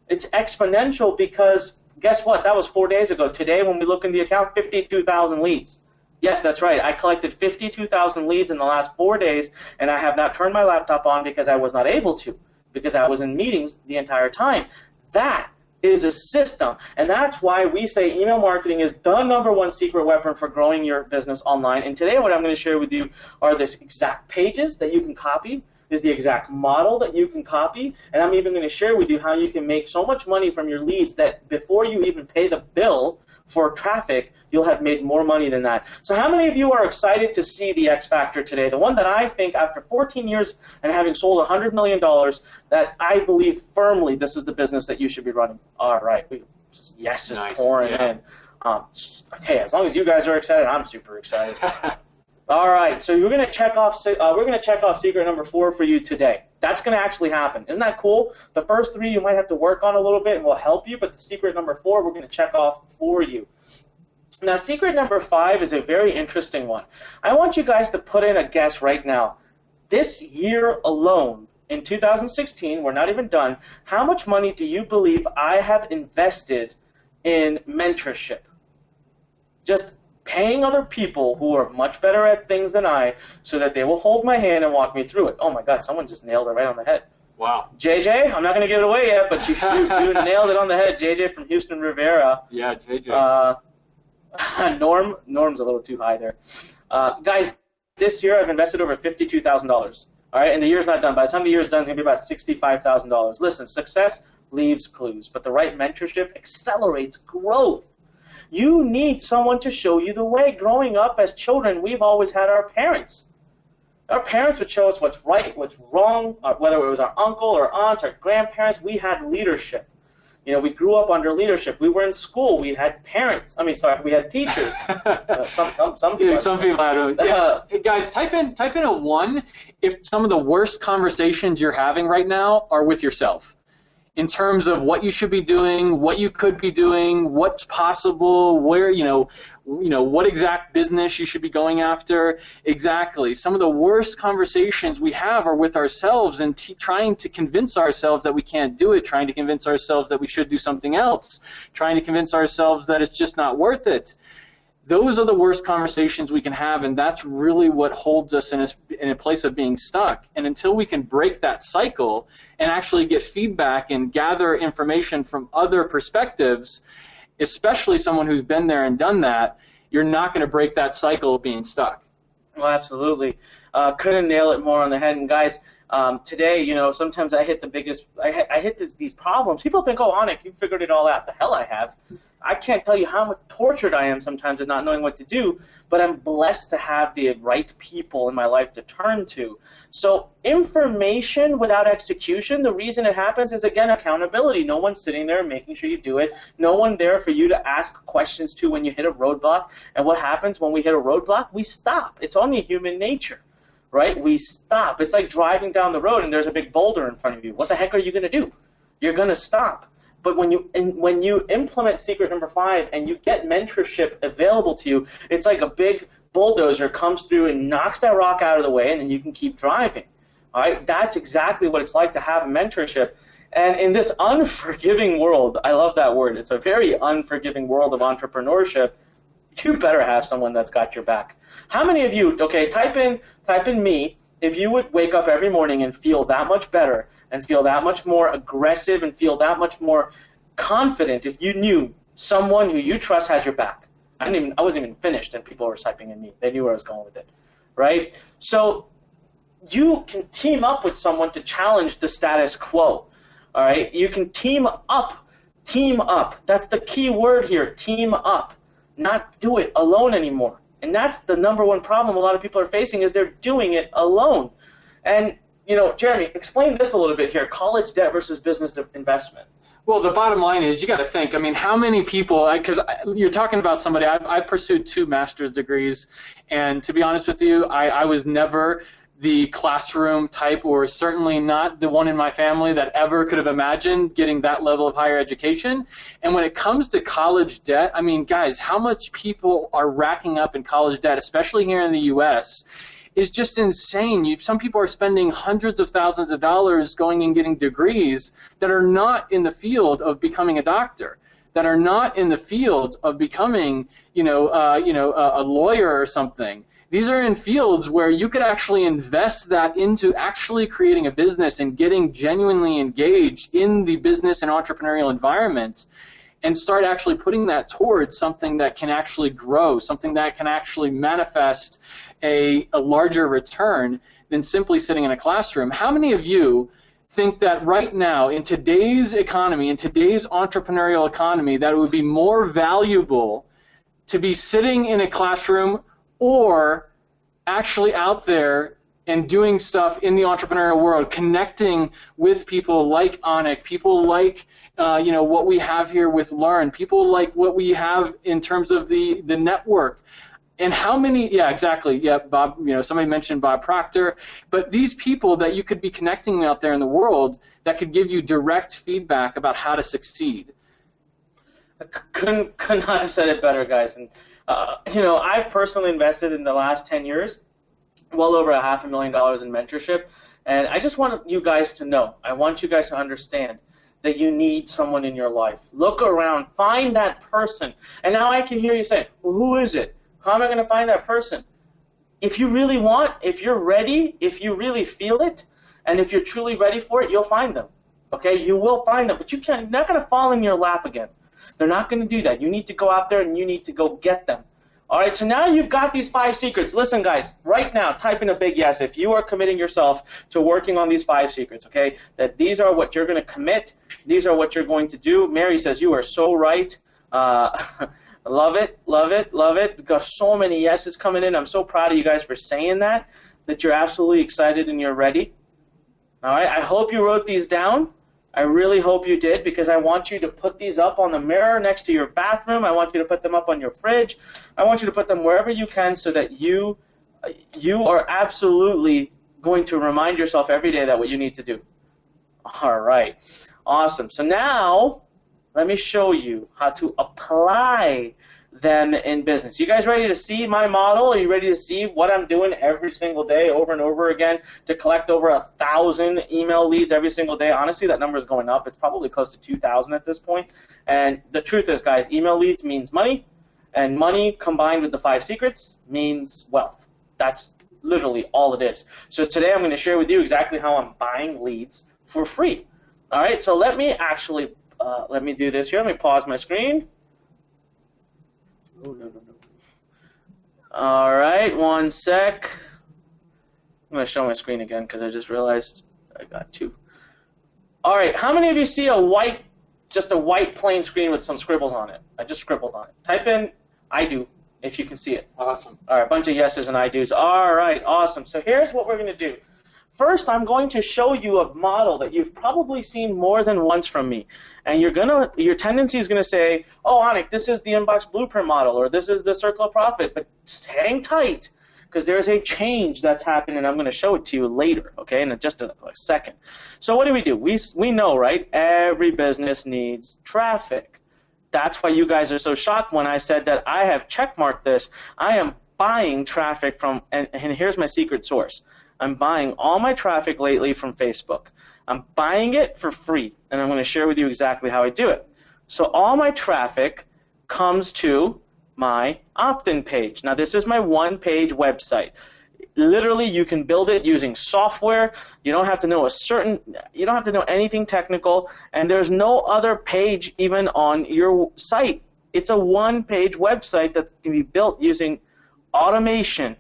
It's exponential because guess what? That was 4 days ago. Today, when we look in the account, 52,000 leads. Yes, that's right. I collected 52,000 leads in the last 4 days, and I have not turned my laptop on because I was not able to, because I was in meetings the entire time. That is a system, and that's why we say email marketing is the #1 secret weapon for growing your business online. And today what I'm going to share with you are the exact pages that you can copy, is the exact model that you can copy, and I'm even going to share with you how you can make so much money from your leads that before you even pay the bill for traffic, you'll have made more money than that. So how many of you are excited to see the X Factor today? The one that I think after 14 years and having sold $100 million, that I believe firmly this is the business that you should be running. All right. Yes is Nice. pouring Yeah. in. Hey, as long as you guys are excited, I'm super excited. All right, so we're going to check off secret number 4 for you today. That's going to actually happen. Isn't that cool? The first 3 you might have to work on a little bit and we'll help you, but the secret number 4 we're going to check off for you. Now, secret number 5 is a very interesting one. I want you guys to put in a guess right now. This year alone, in 2016, we're not even done, how much money do you believe I have invested in mentorship? Just paying other people who are much better at things than I so that they will hold my hand and walk me through it. Oh my God, someone just nailed it right on the head. Wow. JJ, I'm not going to give it away yet, but you nailed it on the head. JJ from Houston Rivera. Yeah, JJ. Norm's a little too high there. Guys, this year I've invested over $52,000. All right, and the year's not done. By the time the year's done, it's going to be about $65,000. Listen, success leaves clues, but the right mentorship accelerates growth. You need someone to show you the way. Growing up as children, we've always had our parents. Our parents would show us what's right, what's wrong, whether it was our uncle or aunts or grandparents. We had leadership. You know, we grew up under leadership. We were in school. We had parents. We had teachers. Some people. Yeah, some people I don't. Yeah. Hey, guys, type in a 1 if some of the worst conversations you're having right now are with yourself. In terms of what you should be doing, what you could be doing, what's possible, where, what exact business you should be going after. Exactly. Some of the worst conversations we have are with ourselves and trying to convince ourselves that we can't do it, trying to convince ourselves that we should do something else, trying to convince ourselves that it's just not worth it. Those are the worst conversations we can have, and that's really what holds us in a place of being stuck. And until we can break that cycle and actually get feedback and gather information from other perspectives, especially someone who's been there and done that, you're not going to break that cycle of being stuck. Well, absolutely. Couldn't nail it more on the head. And guys, today, sometimes I hit these problems. People think, oh, Anik, you figured it all out. The hell I have. I can't tell you how much tortured I am sometimes with not knowing what to do, but I'm blessed to have the right people in my life to turn to. So information without execution, the reason it happens is, again, accountability. No one's sitting there making sure you do it. No one there for you to ask questions to when you hit a roadblock. And what happens when we hit a roadblock? We stop. It's only human nature. Right? We stop. It's like driving down the road and there's a big boulder in front of you. What the heck are you going to do? You're going to stop. But when you implement secret number 5 and you get mentorship available to you, it's like a big bulldozer comes through and knocks that rock out of the way, and then you can keep driving. All right? That's exactly what it's like to have mentorship. And in this unforgiving world, I love that word. It's a very unforgiving world of entrepreneurship. You better have someone that's got your back. How many of you, okay, type in me, if you would wake up every morning and feel that much better and feel that much more aggressive and feel that much more confident if you knew someone who you trust has your back. I wasn't even finished and people were typing in me. They knew where I was going with it, right? So you can team up with someone to challenge the status quo, all right? You can team up. That's the key word here, team up. Not do it alone anymore. And that's the #1 problem a lot of people are facing is they're doing it alone. And, Jeremy, explain this a little bit here, college debt versus business investment. Well, the bottom line is you got to think, how many people, because you're talking about somebody, I pursued 2 master's degrees, and to be honest with you, I was never the classroom type, or certainly not the one in my family that ever could have imagined getting that level of higher education. And when it comes to college debt, I mean, guys, how much people are racking up in college debt, especially here in the US, is just insane. Some people are spending hundreds of thousands of dollars going and getting degrees that are not in the field of becoming a doctor, that are not in the field of becoming, a lawyer or something. These are in fields where you could actually invest that into actually creating a business and getting genuinely engaged in the business and entrepreneurial environment, and start actually putting that towards something that can actually grow, something that can actually manifest a larger return than simply sitting in a classroom. How many of you think that right now, in today's economy, in today's entrepreneurial economy, that it would be more valuable to be sitting in a classroom or actually out there and doing stuff in the entrepreneurial world, connecting with people like Anik, people like what we have here with Learn, people like what we have in terms of the network. And how many, yeah, exactly, yeah, Bob, somebody mentioned Bob Proctor, but these people that you could be connecting out there in the world that could give you direct feedback about how to succeed. I could not have said it better, guys. And I've personally invested in the last 10 years well over $500,000 in mentorship, and I just want you guys to know, I want you guys to understand that you need someone in your life. Look around, find that person. And now I can hear you say, well, who is it? How am I going to find that person? If you really want, if you're ready, if you really feel it, and if you're truly ready for it, you'll find them. Okay, you will find them, but you're not going to fall in your lap again. They're not going to do that. You need to go out there and you need to go get them. All right, so now you've got these 5 secrets. Listen, guys, right now, type in a big yes if you are committing yourself to working on these 5 secrets, okay? That these are what you're going to commit. These are what you're going to do. Mary says, you are so right. Love it, love it, love it. We've got so many yeses coming in. I'm so proud of you guys for saying that you're absolutely excited and you're ready. All right, I hope you wrote these down. I really hope you did, because I want you to put these up on the mirror next to your bathroom. I want you to put them up on your fridge. I want you to put them wherever you can so that you are absolutely going to remind yourself every day that what you need to do. All right, awesome. So now let me show you how to apply them in business. You guys ready to see my model? Are you ready to see what I'm doing every single day over and over again to collect over 1,000 email leads every single day? Honestly, that number is going up. It's probably close to 2,000 at this point. And the truth is, guys, email leads means money, and money combined with the 5 secrets means wealth. That's literally all it is. So today I'm going to share with you exactly how I'm buying leads for free. All right, so let me actually let me do this here. Let me pause my screen. Oh, no. All right, one sec. I'm going to show my screen again because I just realized I got 2. All right, how many of you see just a white plain screen with some scribbles on it? I just scribbled on it. Type in I do if you can see it. Awesome. All right, a bunch of yeses and I do's. All right, awesome. So here's what we're going to do. First, I'm going to show you a model that you've probably seen more than once from me. And your tendency is going to say, oh, Anik, this is the Inbox Blueprint model, or this is the Circle of Profit. But hang tight, because there's a change that's happened, and I'm going to show it to you later, okay, in just a second. So what do? We know, right? Every business needs traffic. That's why you guys are so shocked when I said that I have checkmarked this. I am buying traffic from, and here's my secret source. I'm buying all my traffic lately from Facebook. I'm buying it for free, and I'm going to share with you exactly how I do it. So all my traffic comes to my opt-in page. Now this is my one-page website. Literally, you can build it using software. You don't have to know you don't have to know anything technical, and there's no other page even on your site. It's a one-page website that can be built using automation.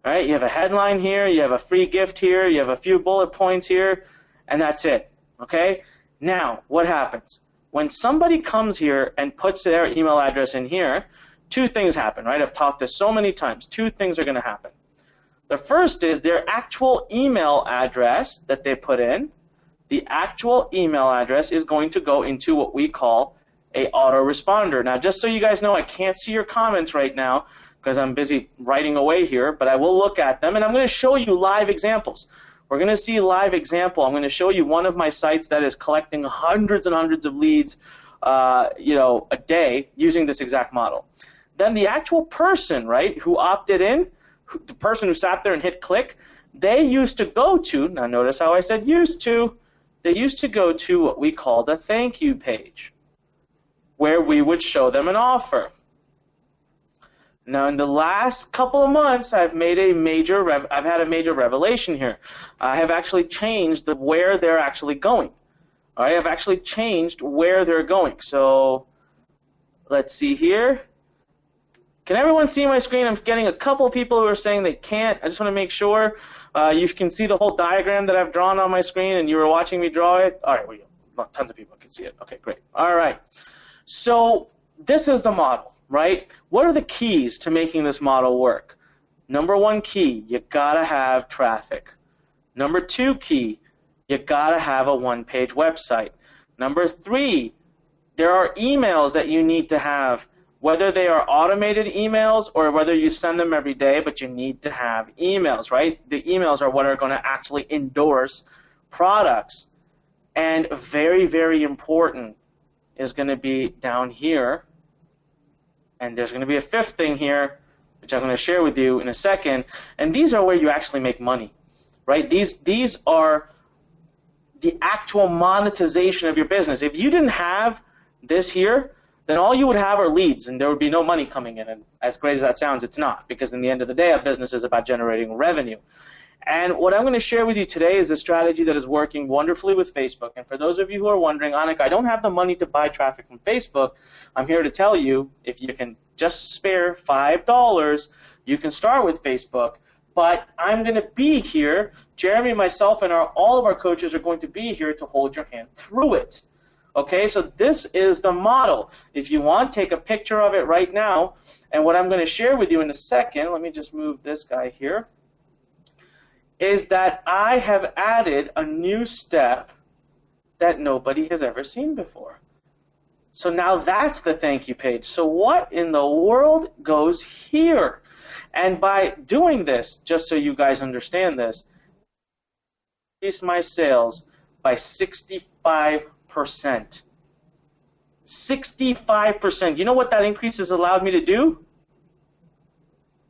All right, you have a headline here, you have a free gift here, you have a few bullet points here, and that's it, okay? Now, what happens? When somebody comes here and puts their email address in here, 2 things happen, right? I've taught this so many times. 2 things are going to happen. The first is their actual email address that they put in. The actual email address is going to go into what we call a autoresponder. Now, just so you guys know, I can't see your comments right now because I'm busy writing away here, but I will look at them, and I'm going to show you live examples. We're going to see live example. I'm going to show you one of my sites that is collecting hundreds and hundreds of leads, a day using this exact model. Then the actual person, right, who opted in, the person who sat there and hit click, they used to go to, now notice how I said used to, they used to go to what we call the thank you page, where we would show them an offer. Now, in the last couple of months, I've had a major revelation here. I have actually changed where they're actually going. All right, I've actually changed where they're going. So, let's see here. Can everyone see my screen? I'm getting a couple of people who are saying they can't. I just want to make sure you can see the whole diagram that I've drawn on my screen, and you were watching me draw it. All right, tons of people can see it. Okay, great. All right. So this is the model, right? What are the keys to making this model work? Number one key, you gotta have traffic. Number two key, you gotta have a one-page website. Number three, there are emails that you need to have, whether they are automated emails or whether you send them every day, but you need to have emails, right? The emails are what are going to actually endorse products. And very, very important is going to be down here. And there's going to be a fifth thing here, which I'm going to share with you in a second. And these are where you actually make money, right? These are the actual monetization of your business. If you didn't have this here, then all you would have are leads, and there would be no money coming in. And as great as that sounds, it's not, because in the end of the day, a business is about generating revenue. And what I'm going to share with you today is a strategy that is working wonderfully with Facebook. And for those of you who are wondering, Anik, I don't have the money to buy traffic from Facebook, I'm here to tell you, if you can just spare $5, you can start with Facebook. But I'm going to be here, Jeremy, myself, and all of our coaches are going to be here to hold your hand through it. Okay, so this is the model. If you want, take a picture of it right now. And what I'm going to share with you in a second, let me just move this guy here, is that I have added a new step that nobody has ever seen before. So now that's the thank you page. So what in the world goes here? And by doing this, just so you guys understand this, increase my sales by 65%. 65%. You know what that increase has allowed me to do?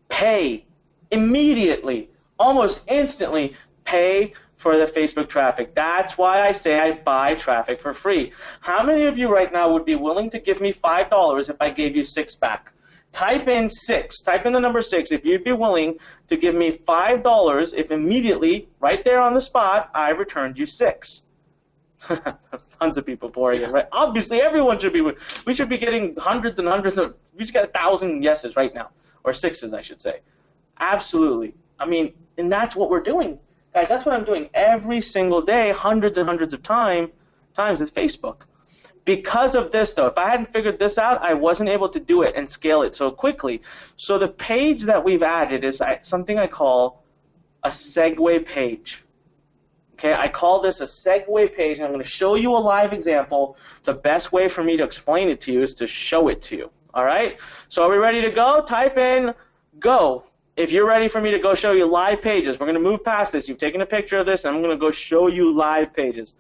Pay immediately, almost instantly, pay for the Facebook traffic. That's why I say I buy traffic for free. How many of you right now would be willing to give me $5 if I gave you 6 back? Type in 6. Type in the number 6 if you'd be willing to give me $5 if immediately, right there on the spot, I returned you 6. There's tons of people pouring in, right? Obviously, everyone should be. We should be getting hundreds and hundreds of. We should get 1,000 yeses right now, or 6s, I should say. Absolutely. I mean, and that's what we're doing, guys. That's what I'm doing every single day, hundreds and hundreds of times with Facebook. Because of this, though, if I hadn't figured this out, I wasn't able to do it and scale it so quickly. So the page that we've added is something I call a segue page. Okay, I call this a segue page, and I'm going to show you a live example. The best way for me to explain it to you is to show it to you. All right? So are we ready to go? Type in go. If you're ready for me to go show you live pages, we're going to move past this. You've taken a picture of this, and I'm going to go show you live pages.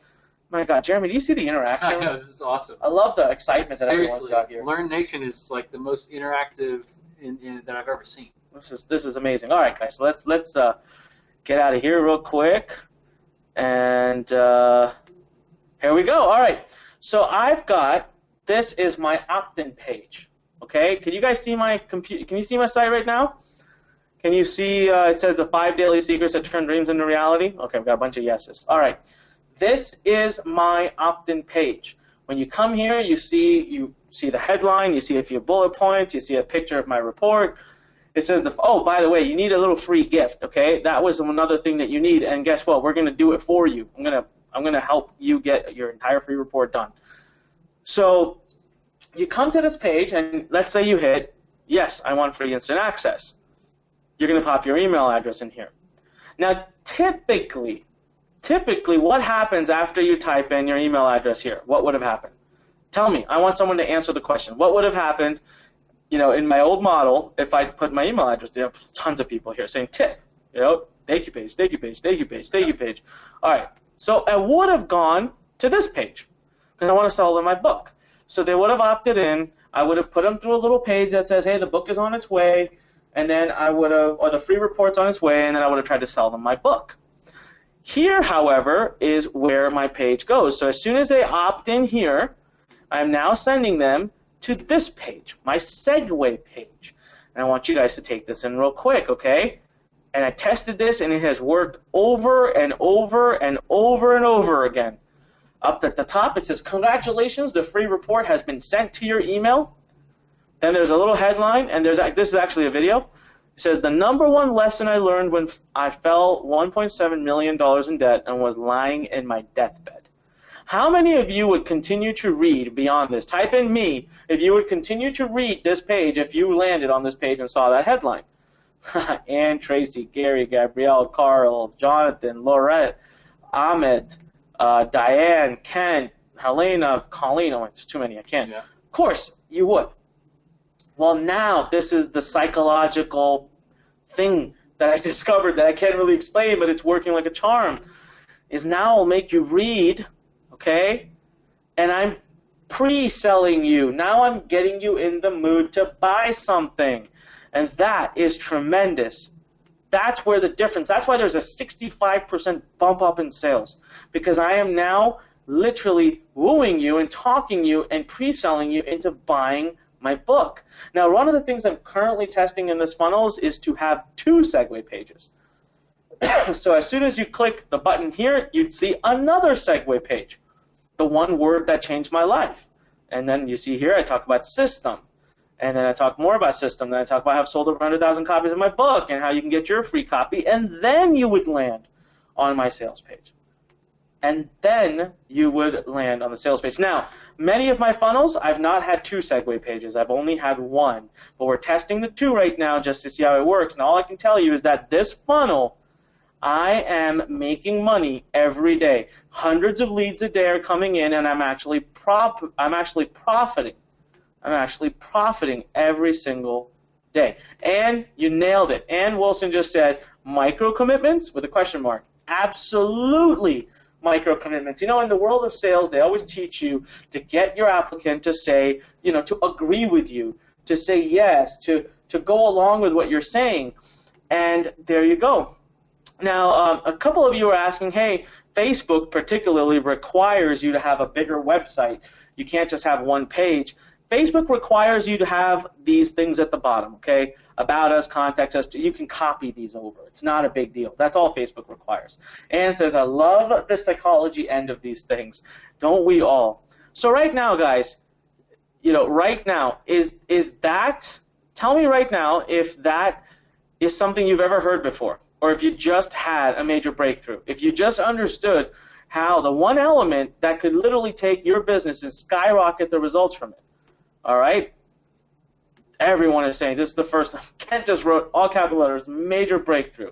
My God, Jeremy, do you see the interaction? I know, this is awesome. I love the excitement that everyone's got here. Learn Nation is like the most interactive that I've ever seen. This is amazing. All right, guys, so let's get out of here real quick. And here we go. All right. So I've got, this is my opt-in page. Okay. Can you guys see my computer? Can you see my site right now? Can you see, it says the 5 daily secrets that turn dreams into reality? Okay, we've got a bunch of yeses. All right. This is my opt-in page. When you come here, you see the headline, you see a few bullet points, you see a picture of my report. It says, oh, by the way, you need a little free gift, okay? That was another thing that you need, and guess what? We're going to do it for you. I'm going to help you get your entire free report done. So you come to this page, and let's say you hit, yes, I want free instant access. You're going to pop your email address in here. Now, typically, what happens after you type in your email address here? What would have happened? Tell me. I want someone to answer the question. What would have happened in my old model, if I put my email address, there are tons of people here saying tip, thank you page, thank you page, thank you page, thank you page. All right, so I would have gone to this page because I want to sell them my book. So they would have opted in. I would have put them through a little page that says, hey, the book is on its way, and then I would have, or the free report's on its way, and then I would have tried to sell them my book. Here, however, is where my page goes. So as soon as they opt in here, I'm now sending them to this page, my segue page. And I want you guys to take this in real quick, okay? And I tested this, and it has worked over and over and over and over again. Up at the top, it says, congratulations, the free report has been sent to your email. Then there's a little headline, and this is actually a video. It says, the number one lesson I learned when I fell $1.7 million in debt and was lying in my deathbed. How many of you would continue to read beyond this? Type in me if you would continue to read this page if you landed on this page and saw that headline. Ann, Tracy, Gary, Gabrielle, Carl, Jonathan, Laurette, Ahmed, Diane, Ken, Helena, Colleen. Oh, it's too many. I can't. Yeah. Of course, you would. Well, now this is the psychological thing that I discovered that I can't really explain, but it's working like a charm, is now I'll make you read, okay? And I'm pre-selling you. Now I'm getting you in the mood to buy something. And that is tremendous. That's where the difference, that's why there's a 65% bump up in sales. Because I am now literally wooing you and talking you and pre-selling you into buying my book. Now, one of the things I'm currently testing in this funnels is to have 2 segue pages. So as soon as you click the button here, you'd see another segue page, the one word that changed my life. And then you see here I talk about system. And then I talk more about system. Then I talk about how I've sold over 100,000 copies of my book and how you can get your free copy. And then you would land on my sales page. And then you would land on the sales page. Now, many of my funnels, I've not had 2 segue pages. I've only had 1. But we're testing the 2 right now just to see how it works. And all I can tell you is that this funnel, I am making money every day. Hundreds of leads a day are coming in, and I'm actually profiting. I'm actually profiting every single day. And you nailed it. Ann Wilson just said, micro commitments with a question mark. Absolutely. Micro commitments. In the world of sales, they always teach you to get your applicant to say, to agree with you, to say yes, to go along with what you're saying. And there you go. Now, a couple of you are asking, hey, Facebook particularly requires you to have a bigger website. You can't just have one page. Facebook requires you to have these things at the bottom, okay? About us, contact us. You can copy these over. It's not a big deal. That's all Facebook requires. Ann says, I love the psychology end of these things. Don't we all? So right now, guys, right now, is that, tell me right now if that is something you've ever heard before, or if you just had a major breakthrough, if you just understood how the one element that could literally take your business and skyrocket the results from it. All right? Everyone is saying this is the first. Kent just wrote all capital letters, major breakthrough.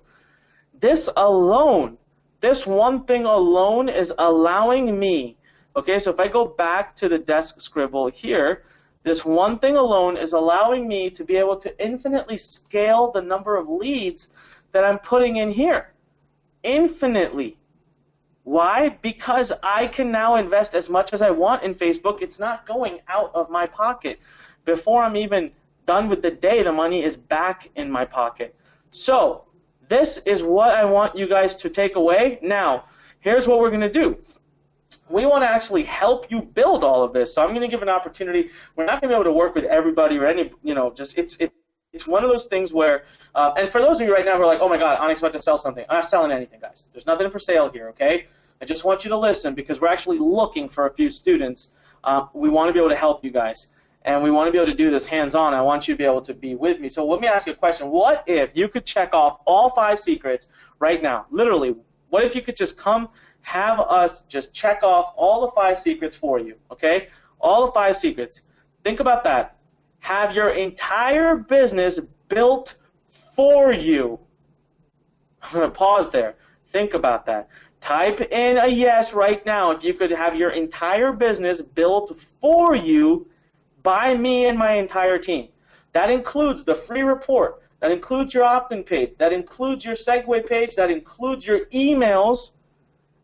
This alone, this one thing alone is allowing me, okay, so if I go back to the desk scribble here, this one thing alone is allowing me to be able to infinitely scale the number of leads that I'm putting in here. Infinitely. Why? Because I can now invest as much as I want in Facebook. It's not going out of my pocket. Before I'm even done with the day, the money is back in my pocket. So this is what I want you guys to take away. Now, here's what we're going to do. We want to actually help you build all of this. So I'm going to give an opportunity. We're not going to be able to work with everybody or any, it's one of those things where, and for those of you right now who are like, oh my God, Onyx about to sell something. I'm not selling anything, guys. There's nothing for sale here, okay? I just want you to listen because we're actually looking for a few students. We want to be able to help you guys. And we want to be able to do this hands-on. I want you to be able to be with me. So let me ask you a question. What if you could check off all 5 secrets right now? Literally, what if you could just come have us just check off all the 5 secrets for you, okay? All the 5 secrets. Think about that. Have your entire business built for you. I'm going to pause there. Think about that. Type in a yes right now if you could have your entire business built for you by me and my entire team. That includes the free report. That includes your opt-in page. That includes your segue page. That includes your emails.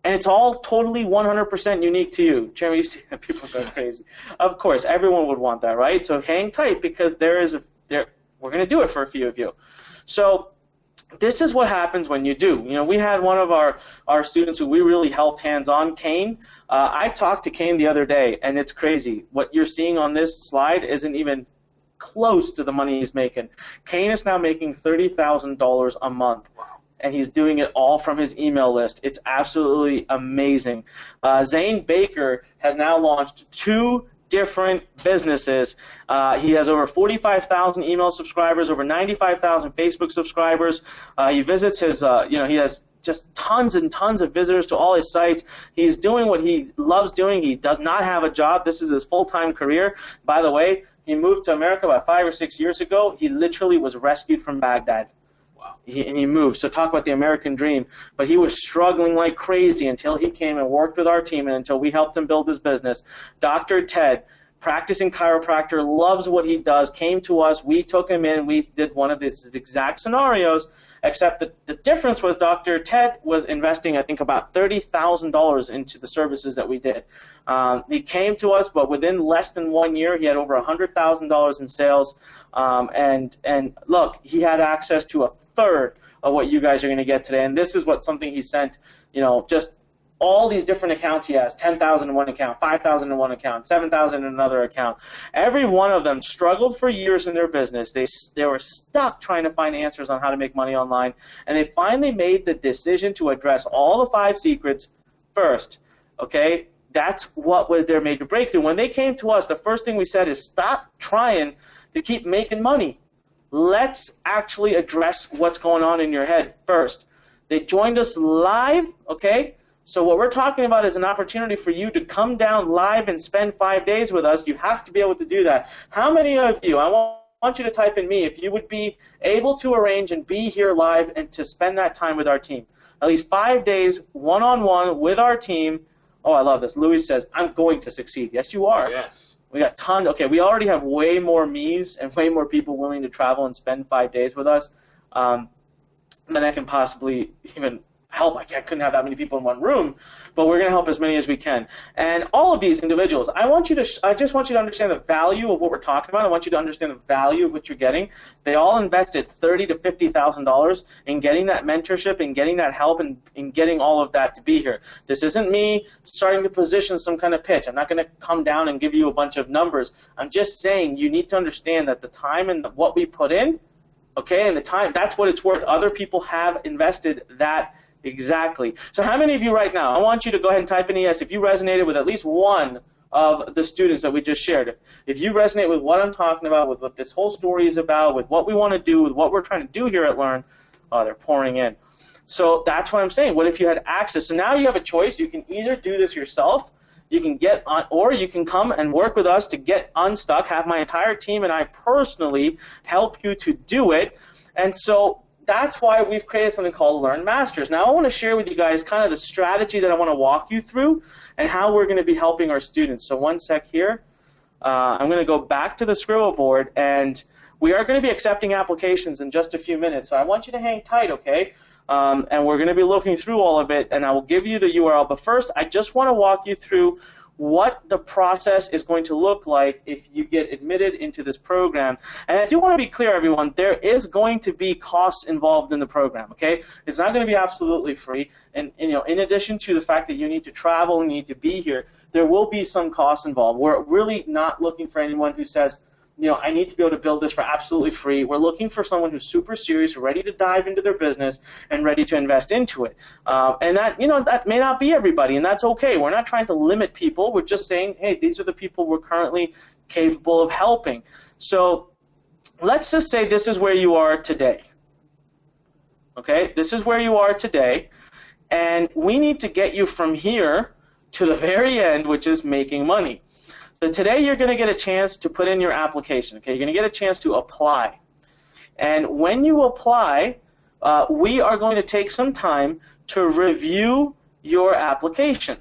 And it's all totally 100% unique to you. Jeremy, you see that people go crazy. Of course, everyone would want that, right? So hang tight, because we're going to do it for a few of you. So this is what happens when you do. You know, we had one of our students who we really helped hands-on, Kane. I talked to Kane the other day, and it's crazy. What you're seeing on this slide isn't even close to the money he's making. Kane is now making $30,000 a month. And he's doing it all from his email list. It's absolutely amazing. Zane Baker has now launched 2 different businesses. He has over 45,000 email subscribers, over 95,000 Facebook subscribers. He visits his, he has just tons and tons of visitors to all his sites. He's doing what he loves doing. He does not have a job. This is his full-time career. By the way, he moved to America about 5 or 6 years ago. He literally was rescued from Baghdad. And he moved. So talk about the American dream. But he was struggling like crazy until he came and worked with our team and until we helped him build his business. Dr. Ted, practicing chiropractor, loves what he does, came to us. We took him in. We did one of these exact scenarios, except that the difference was Dr. Ted was investing, I think, about $30,000 into the services that we did. He came to us, but within less than 1 year, he had over $100,000 in sales. And look, he had access to a third of what you guys are going to get today. And this is what something he sent, just all these different accounts he has, 10,000 in one account, 5,000 in one account, 7,000 in another account. Every one of them struggled for years in their business. They were stuck trying to find answers on how to make money online. And they finally made the decision to address all the 5 secrets first. Okay? That's what was their major breakthrough. When they came to us, the first thing we said is stop trying to keep making money. Let's actually address what's going on in your head first. They joined us live, okay? So what we're talking about is an opportunity for you to come down live and spend 5 days with us. You have to be able to do that. How many of you, I want you to type in me, if you would be able to arrange and be here live and to spend that time with our team. At least 5 days, one-on-one with our team. Oh, I love this. Louis says, I'm going to succeed. Yes, you are. Yes. We got tons. Okay, we already have way more me's and way more people willing to travel and spend 5 days with us than I can possibly even help. I couldn't have that many people in one room, but we're going to help as many as we can. And all of these individuals, I just want you to understand the value of what we're talking about. I want you to understand the value of what you're getting. They all invested $30,000 to $50,000 in getting that mentorship and getting that help and in getting all of that to be here. This isn't me starting to position some kind of pitch. I'm not going to come down and give you a bunch of numbers. I'm just saying you need to understand that the time and what we put in, okay, and the time, that's what it's worth. Other people have invested that exactly. So how many of you right now, I want you to go ahead and type in yes if you resonated with at least one of the students that we just shared. If you resonate with what I'm talking about, with what this whole story is about, with what we want to do, with what we're trying to do here at Learn, oh, they're pouring in. So that's what I'm saying. What if you had access? So now you have a choice. You can either do this yourself, you can get on, or you can come and work with us to get unstuck, have my entire team and I personally help you to do it. And so that's why we've created something called Learn Masters. Now I want to share with you guys kind of the strategy that I want to walk you through and how we're going to be helping our students. So one sec here. I'm going to go back to the Scribble board, and we are going to be accepting applications in just a few minutes. So I want you to hang tight, okay? And we're going to be looking through all of it, and I will give you the URL. But first, I just want to walk you through what the process is going to look like if you get admitted into this program. And I do want to be clear, everyone, there is going to be costs involved in the program, okay? It's not going to be absolutely free. And in addition to the fact that you need to travel and you need to be here, there will be some costs involved. We're really not looking for anyone who says, I need to be able to build this for absolutely free. We're looking for someone who's super serious, ready to dive into their business, and ready to invest into it. And that, that may not be everybody, and that's okay. We're not trying to limit people. We're just saying, hey, these are the people we're currently capable of helping. So let's just say this is where you are today. Okay, this is where you are today, and we need to get you from here to the very end, which is making money. So today you're going to get a chance to put in your application. Okay, you're going to get a chance to apply. And when you apply, we are going to take some time to review your application.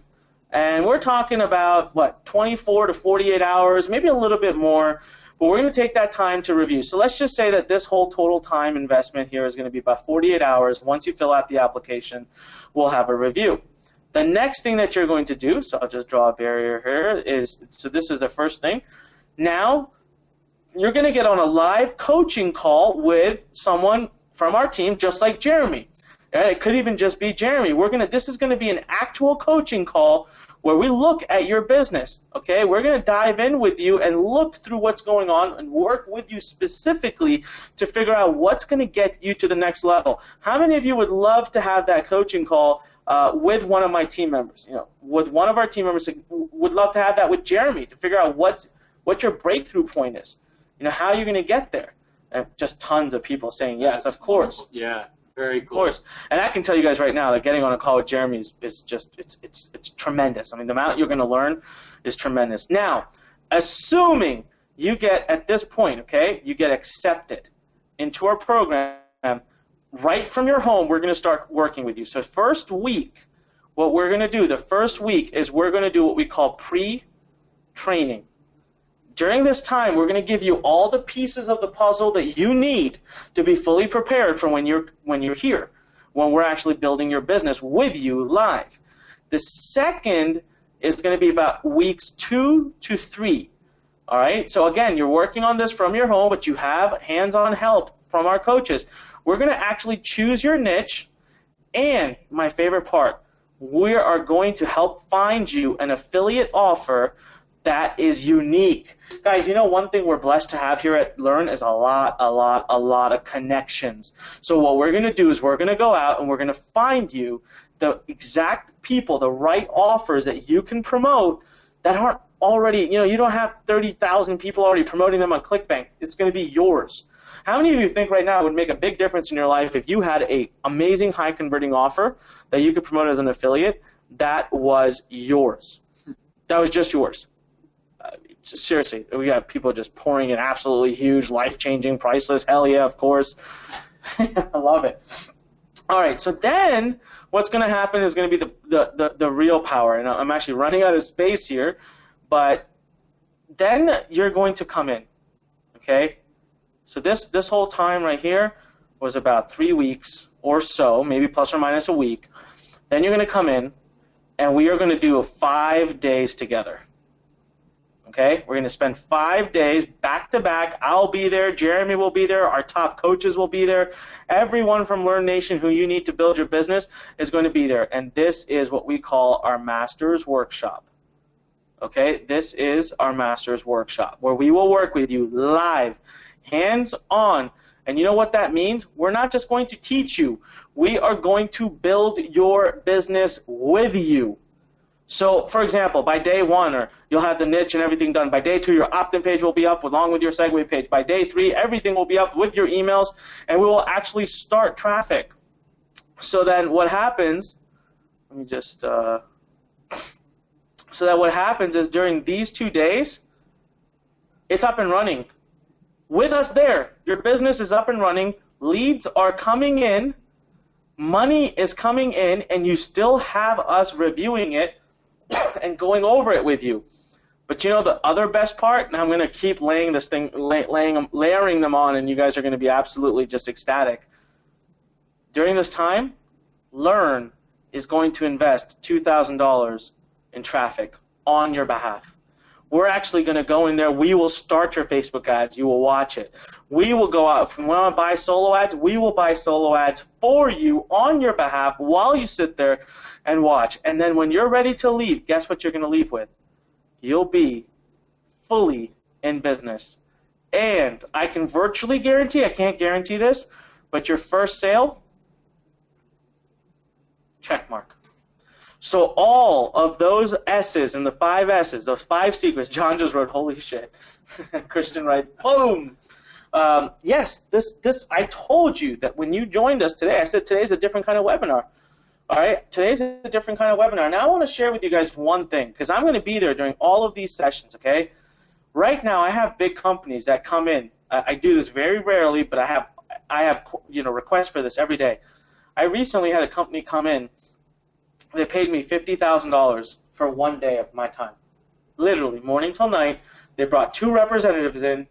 And we're talking about, what, 24 to 48 hours, maybe a little bit more, but we're going to take that time to review. So let's just say that this whole total time investment here is going to be about 48 hours. Once you fill out the application, we'll have a review. The next thing that you're going to do, so I'll just draw a barrier here, is, so this is the first thing. Now, you're going to get on a live coaching call with someone from our team, just like Jeremy. It could even just be Jeremy. This is going to be an actual coaching call where we look at your business. Okay, we're going to dive in with you and look through what's going on and work with you specifically to figure out what's going to get you to the next level. How many of you would love to have that coaching call with one of my team members? With one of our team members, would love to have that with Jeremy to figure out what your breakthrough point is. How you're going to get there. And just tons of people saying yes, of course. Yeah. Very cool. Of course. And I can tell you guys right now that getting on a call with Jeremy is just, it's tremendous. I mean, the amount you're going to learn is tremendous. Now, assuming you get, at this point, okay, you get accepted into our program, right from your home, we're going to start working with you. So first week, what we're going to do, the first week is we're going to do what we call pre-training. During this time, we're going to give you all the pieces of the puzzle that you need to be fully prepared for when you're here, when we're actually building your business with you live. The second is going to be about weeks 2 to 3. All right? So again, you're working on this from your home, but you have hands-on help from our coaches. We're going to actually choose your niche, and my favorite part, we are going to help find you an affiliate offer that is unique. Guys, one thing we're blessed to have here at Learn is a lot of connections. So what we're going to do is we're going to go out and we're going to find you the exact people, the right offers that you can promote that aren't already, you don't have 30,000 people already promoting them on ClickBank. It's going to be yours. How many of you think right now it would make a big difference in your life if you had an amazing high converting offer that you could promote as an affiliate that was yours? That was just yours. Seriously, we got people just pouring in absolutely huge, life-changing, priceless. Hell yeah, of course. I love it. All right, so then what's going to happen is going to be the real power. And I'm actually running out of space here, but then you're going to come in, okay? So this whole time right here was about 3 weeks or so, maybe plus or minus a week. Then you're going to come in, and we are going to do 5 days together. Okay, we're going to spend 5 days back to back. I'll be there. Jeremy will be there. Our top coaches will be there. Everyone from Learn Nation who you need to build your business is going to be there. And this is what we call our Masters Workshop. Okay, this is our Masters Workshop where we will work with you live, hands-on. And you know what that means? We're not just going to teach you. We are going to build your business with you. So, for example, by day 1, you'll have the niche and everything done. By day 2, your opt-in page will be up along with your segue page. By day 3, everything will be up with your emails, and we will actually start traffic. So then what happens, let me just, so that what happens is during these 2 days, it's up and running. With us there, your business is up and running, leads are coming in, money is coming in, and you still have us reviewing it and going over it with you. But the other best part, and I'm going to keep layering them on, and you guys are going to be absolutely just ecstatic. During this time, Learn is going to invest $2,000 in traffic on your behalf. We're actually going to go in there. We will start your Facebook ads. You will watch it. We will go out. If you want to buy solo ads, we will buy solo ads for you on your behalf while you sit there and watch. And then when you're ready to leave, guess what you're going to leave with? You'll be fully in business. And I can virtually guarantee, I can't guarantee this, but your first sale, check mark. So all of those S's and the 5 S's, those 5 secrets, John just wrote, holy shit. Christian writes, boom. Yes, this. I told you that when you joined us today, I said today's a different kind of webinar. All right, today's a different kind of webinar. Now I want to share with you guys one thing, because I'm going to be there during all of these sessions, okay? Right now I have big companies that come in. I do this very rarely, but I have requests for this every day. I recently had a company come in. They paid me $50,000 for 1 day of my time. Literally, morning till night. They brought 2 representatives in,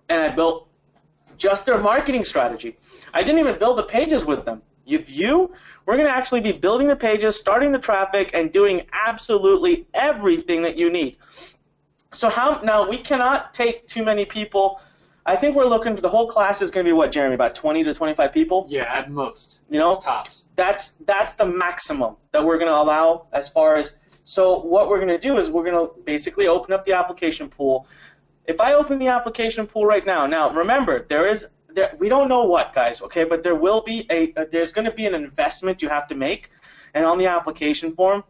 and I built just their marketing strategy. I didn't even build the pages with them. We're going to actually be building the pages, starting the traffic, and doing absolutely everything that you need. So now we cannot take too many people. I think we're looking for the whole class is going to be what, Jeremy, about 20 to 25 people? Yeah, at most. You know, it's tops. That's the maximum that we're going to allow as far as. So what we're going to do is we're going to basically open up the application pool. If I open the application pool right now, remember, we don't know what, guys, okay, but there will be there's going to be an investment you have to make, and on the application form,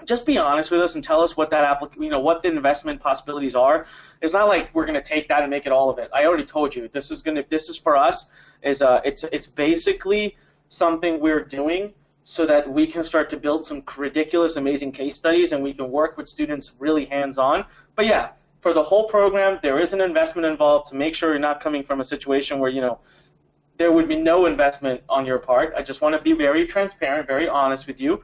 just be honest with us and tell us what that what the investment possibilities are. It's not like we're going to take that and make it all of it. I already told you this is for us. It's basically something we're doing so that we can start to build some ridiculous, amazing case studies, and we can work with students really hands-on. But yeah, for the whole program, there is an investment involved to make sure you're not coming from a situation where, there would be no investment on your part. I just want to be very transparent, very honest with you.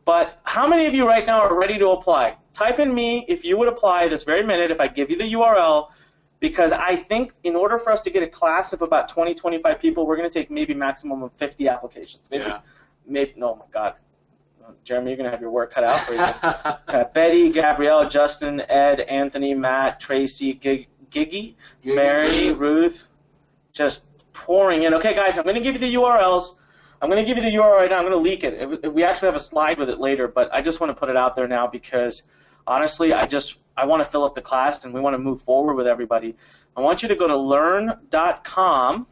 But how many of you right now are ready to apply? Type in me if you would apply this very minute if I give you the URL, because I think in order for us to get a class of about 20, 25 people, we're going to take maybe maximum of 50 applications. Maybe, oh my God. Jeremy, you're going to have your work cut out for you. Betty, Gabrielle, Justin, Ed, Anthony, Matt, Tracy, Giggy, Mary, Ruth, just pouring in. Okay, guys, I'm going to give you the URLs. I'm going to give you the URL right now. I'm going to leak it. We actually have a slide with it later, but I just want to put it out there now because, honestly, I want to fill up the class and we want to move forward with everybody. I want you to go to learn.com,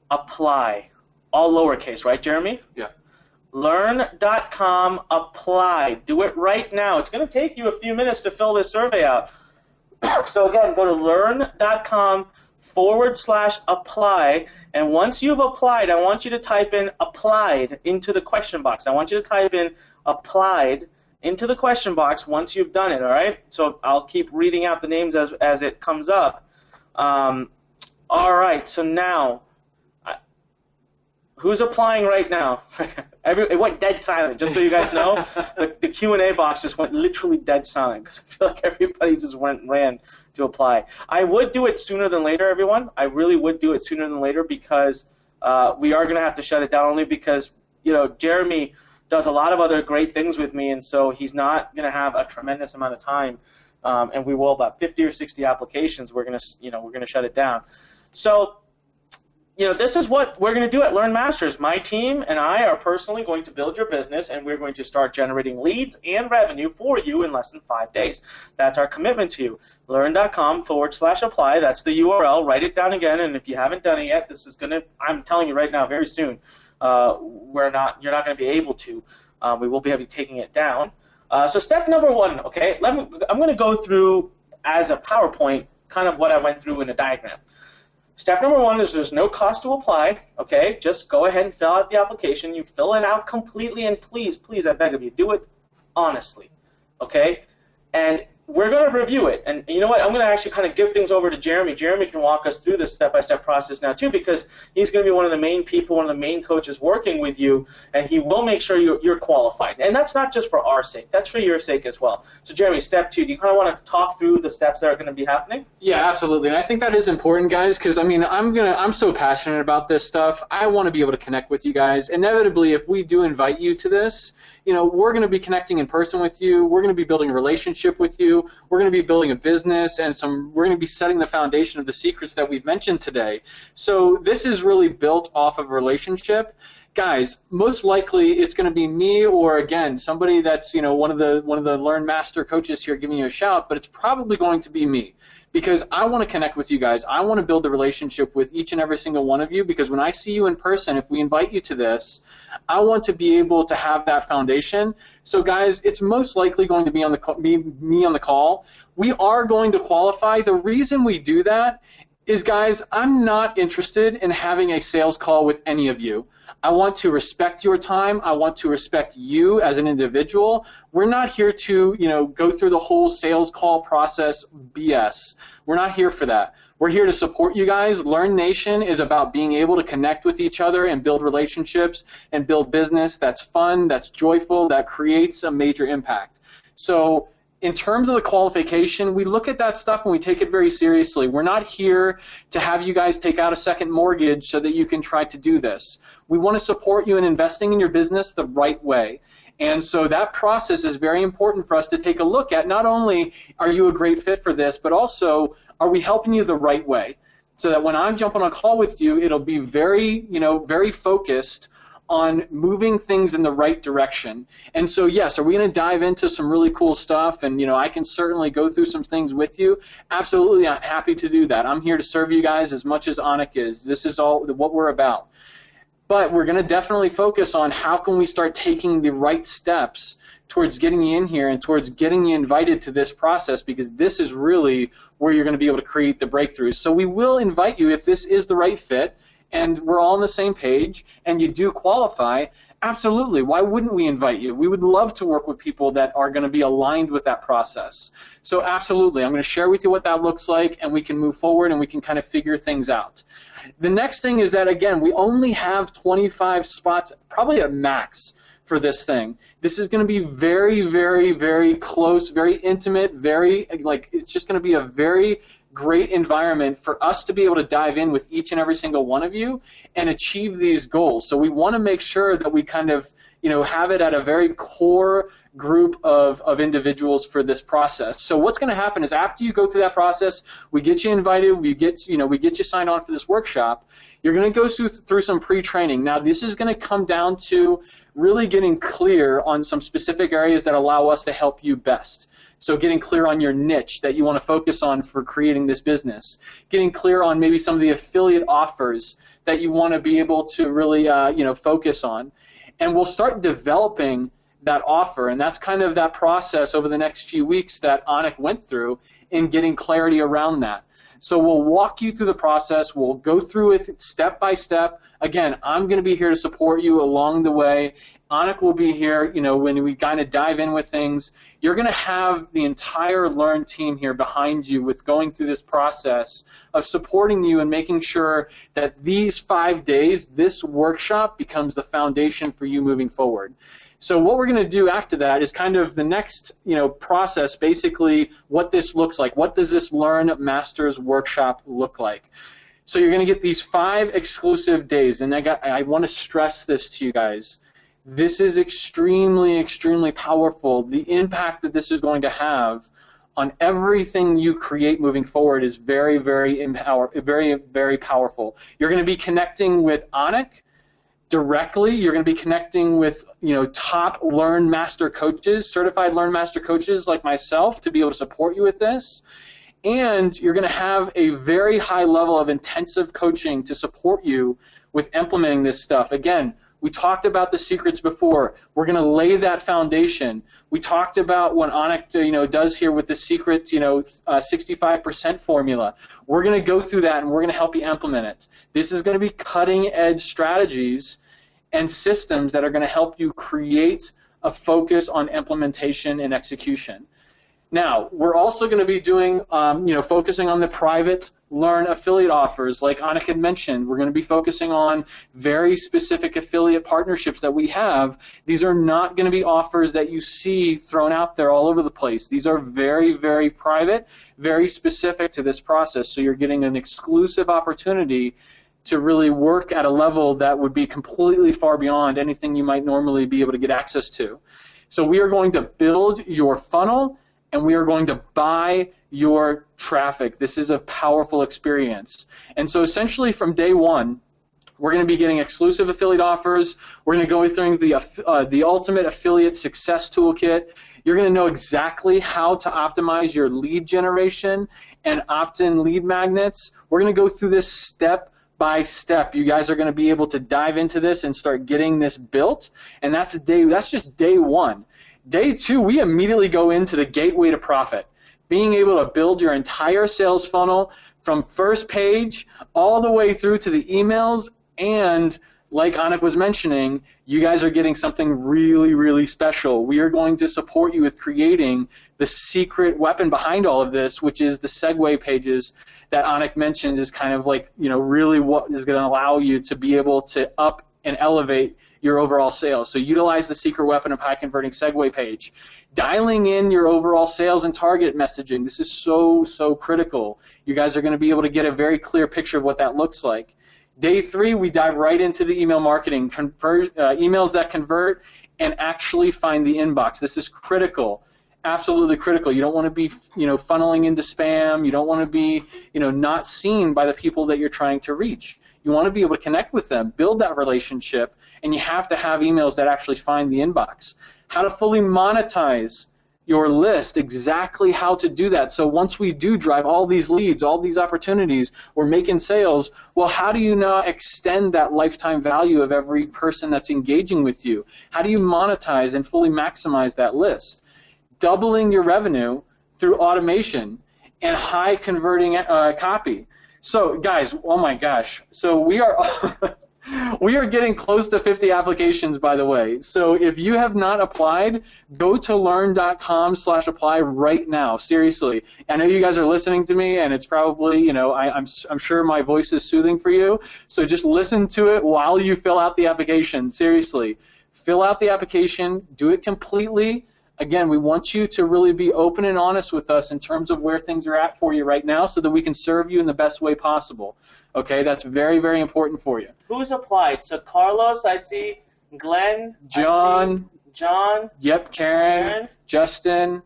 apply. All lowercase, right, Jeremy? Yeah. Learn.com, apply. Do it right now. It's going to take you a few minutes to fill this survey out. So again, go to learn.com/apply, and once you've applied, I want you to type in applied into the question box. I want you to type in applied into the question box once you've done it, all right? So I'll keep reading out the names as it comes up. All right, so now, who's applying right now? It went dead silent, just so you guys know. The Q&A box just went literally dead silent because I feel like everybody just ran to apply. I would do it sooner than later, everyone. I really would do it sooner than later because we are going to have to shut it down only because, Jeremy does a lot of other great things with me, and so he's not going to have a tremendous amount of time. And we will about 50 or 60 applications. We're going to shut it down. So, this is what we're going to do at Learn Masters. My team and I are personally going to build your business, and we're going to start generating leads and revenue for you in less than 5 days. That's our commitment to you. Learn.com/apply. That's the URL. Write it down again, and if you haven't done it yet, I'm telling you right now, very soon, you're not going to be able to. We will be taking it down. So step number 1, okay? I'm going to go through as a PowerPoint kind of what I went through in a diagram. Step number 1 is there's no cost to apply, okay? Just go ahead and fill out the application. You fill it out completely, and please, I beg of you, do it honestly, okay? And we're going to review it. And you know what? I'm going to actually kind of give things over to Jeremy. Jeremy can walk us through this step-by-step process now, too, because he's going to be one of the main people, one of the main coaches working with you, and he will make sure you're qualified. And that's not just for our sake. That's for your sake as well. So, Jeremy, step 2, do you kind of want to talk through the steps that are going to be happening? Yeah, absolutely. And I think that is important, guys, because, I'm so passionate about this stuff. I want to be able to connect with you guys. Inevitably, if we do invite you to this, we're going to be connecting in person with you. We're going to be building a relationship with you. We're going to be building a business, and we're going to be setting the foundation of the secrets that we've mentioned today. So this is really built off of a relationship. Guys, most likely it's going to be me or, again, somebody that's one of the Learn Master coaches here giving you a shout, but it's probably going to be me. Because I want to connect with you guys. I want to build a relationship with each and every single one of you, because when I see you in person, if we invite you to this, I want to be able to have that foundation. So guys, it's most likely going to be me on the call. We are going to qualify. The reason we do that is, guys, I'm not interested in having a sales call with any of you. I want to respect your time. I want to respect you as an individual. We're not here to, go through the whole sales call process BS. We're not here for that. We're here to support you guys. Learn Nation is about being able to connect with each other and build relationships and build business that's fun, that's joyful, that creates a major impact. So in terms of the qualification, we look at that stuff and we take it very seriously. We're not here to have you guys take out a second mortgage so that you can try to do this. We want to support you in investing in your business the right way. And so that process is very important for us to take a look at. Not only are you a great fit for this, but also are we helping you the right way? So that when I'm jumping on a call with you, it'll be very, very focused on moving things in the right direction. And so, yes, are we going to dive into some really cool stuff? And, I can certainly go through some things with you. Absolutely, I'm happy to do that. I'm here to serve you guys as much as Anik is. This is all what we're about. But we're going to definitely focus on how can we start taking the right steps towards getting you in here and towards getting you invited to this process, because this is really where you're going to be able to create the breakthroughs. So we will invite you if this is the right fit, and we're all on the same page, and you do qualify, absolutely. Why wouldn't we invite you? We would love to work with people that are going to be aligned with that process. So absolutely, I'm going to share with you what that looks like, and we can move forward and we can kind of figure things out. The next thing is that, again, we only have 25 spots, probably at max, for this thing. This is going to be very, very, very close, very intimate, it's just going to be a very great environment for us to be able to dive in with each and every single one of you and achieve these goals. So we want to make sure that we kind of, have it at a very core group of individuals for this process. So what's going to happen is after you go through that process, we get you invited, we get you signed on for this workshop. You're going to go through some pre-training. Now, this is going to come down to really getting clear on some specific areas that allow us to help you best. So getting clear on your niche that you want to focus on for creating this business. Getting clear on maybe some of the affiliate offers that you want to be able to really focus on. And we'll start developing that offer, and that's kind of that process over the next few weeks that Anik went through in getting clarity around that. So we'll walk you through the process. We'll go through it step by step. Again, I'm going to be here to support you along the way. Anik will be here, when we kind of dive in with things. You're going to have the entire Learn team here behind you with going through this process of supporting you and making sure that these 5 days, this workshop becomes the foundation for you moving forward. So what we're going to do after that is kind of the next, process, basically what this looks like. What does this Learn Masters workshop look like? So you're going to get these 5 exclusive days, and I want to stress this to you guys. This is extremely, extremely powerful. The impact that this is going to have on everything you create moving forward is very, very very powerful. You're going to be connecting with Anik directly. You're going to be connecting with top Learn Master coaches, certified Learn Master coaches like myself to be able to support you with this. And you're going to have a very high level of intensive coaching to support you with implementing this stuff. Again, we talked about the secrets before. We're going to lay that foundation. We talked about what Anik does here with the secret 65% formula. We're going to go through that and we're going to help you implement it. This is going to be cutting edge strategies and systems that are going to help you create a focus on implementation and execution. Now, we're also going to be doing, focusing on the private Learn affiliate offers, like Anik had mentioned. We're going to be focusing on very specific affiliate partnerships that we have. These are not going to be offers that you see thrown out there all over the place. These are very, very private, very specific to this process. So you're getting an exclusive opportunity to really work at a level that would be completely far beyond anything you might normally be able to get access to. So we are going to build your funnel, and we are going to buy your traffic. This is a powerful experience. And so essentially from day one, we're going to be getting exclusive affiliate offers. We're going to go through the Ultimate Affiliate Success Toolkit. You're going to know exactly how to optimize your lead generation and opt-in lead magnets. We're going to go through this step by step. You guys are going to be able to dive into this and start getting this built. And that's just day one. Day two, we immediately go into the gateway to profit, being able to build your entire sales funnel from first page all the way through to the emails and like Anik was mentioning, you guys are getting something really, really special. We are going to support you with creating the secret weapon behind all of this, which is the segue pages that Anik mentioned is kind of like, really what is going to allow you to be able to up and elevate your overall sales. So utilize the secret weapon of high converting segue page. Dialing in your overall sales and target messaging. This is so, so critical. You guys are going to be able to get a very clear picture of what that looks like. Day 3, we dive right into the email marketing, emails that convert and actually find the inbox. This is critical, absolutely critical. You don't want to be, funneling into spam. You don't want to be, not seen by the people that you're trying to reach. You want to be able to connect with them, build that relationship, and you have to have emails that actually find the inbox. How to fully monetize your list, exactly how to do that. So once we do drive all these leads, all these opportunities, we're making sales, well, how do you now extend that lifetime value of every person that's engaging with you? How do you monetize and fully maximize that list? Doubling your revenue through automation and high converting copy. So guys, oh my gosh, so we are we are getting close to 50 applications, by the way. So if you have not applied, go to learn.com/apply right now. Seriously, I know you guys are listening to me, and it's probably, I'm sure my voice is soothing for you. So just listen to it while you fill out the application. Seriously, fill out the application, do it completely. Again, we want you to really be open and honest with us in terms of where things are at for you right now so that we can serve you in the best way possible. Okay, that's very, very important for you. Who's applied? So Carlos, I see. Glenn. John. I see. John. Yep, Karen. Justin.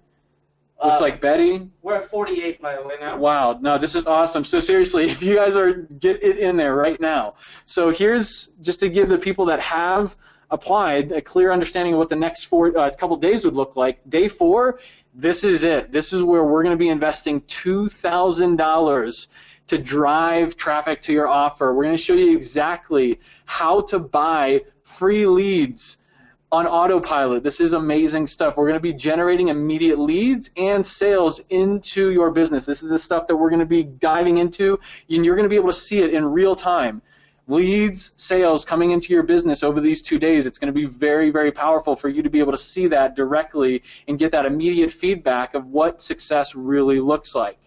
Looks like Betty. We're at 48, by the way, now. Wow, no, this is awesome. So seriously, if you guys get it in there right now. So here's, just to give the people that have applied a clear understanding of what the next couple days would look like. Day 4, this is it. This is where we're going to be investing $2,000 to drive traffic to your offer. We're going to show you exactly how to buy free leads on autopilot. This is amazing stuff. We're going to be generating immediate leads and sales into your business. This is the stuff that we're going to be diving into, and you're going to be able to see it in real time. Leads, sales coming into your business over these 2 days. It's going to be very, very powerful for you to be able to see that directly and get that immediate feedback of what success really looks like.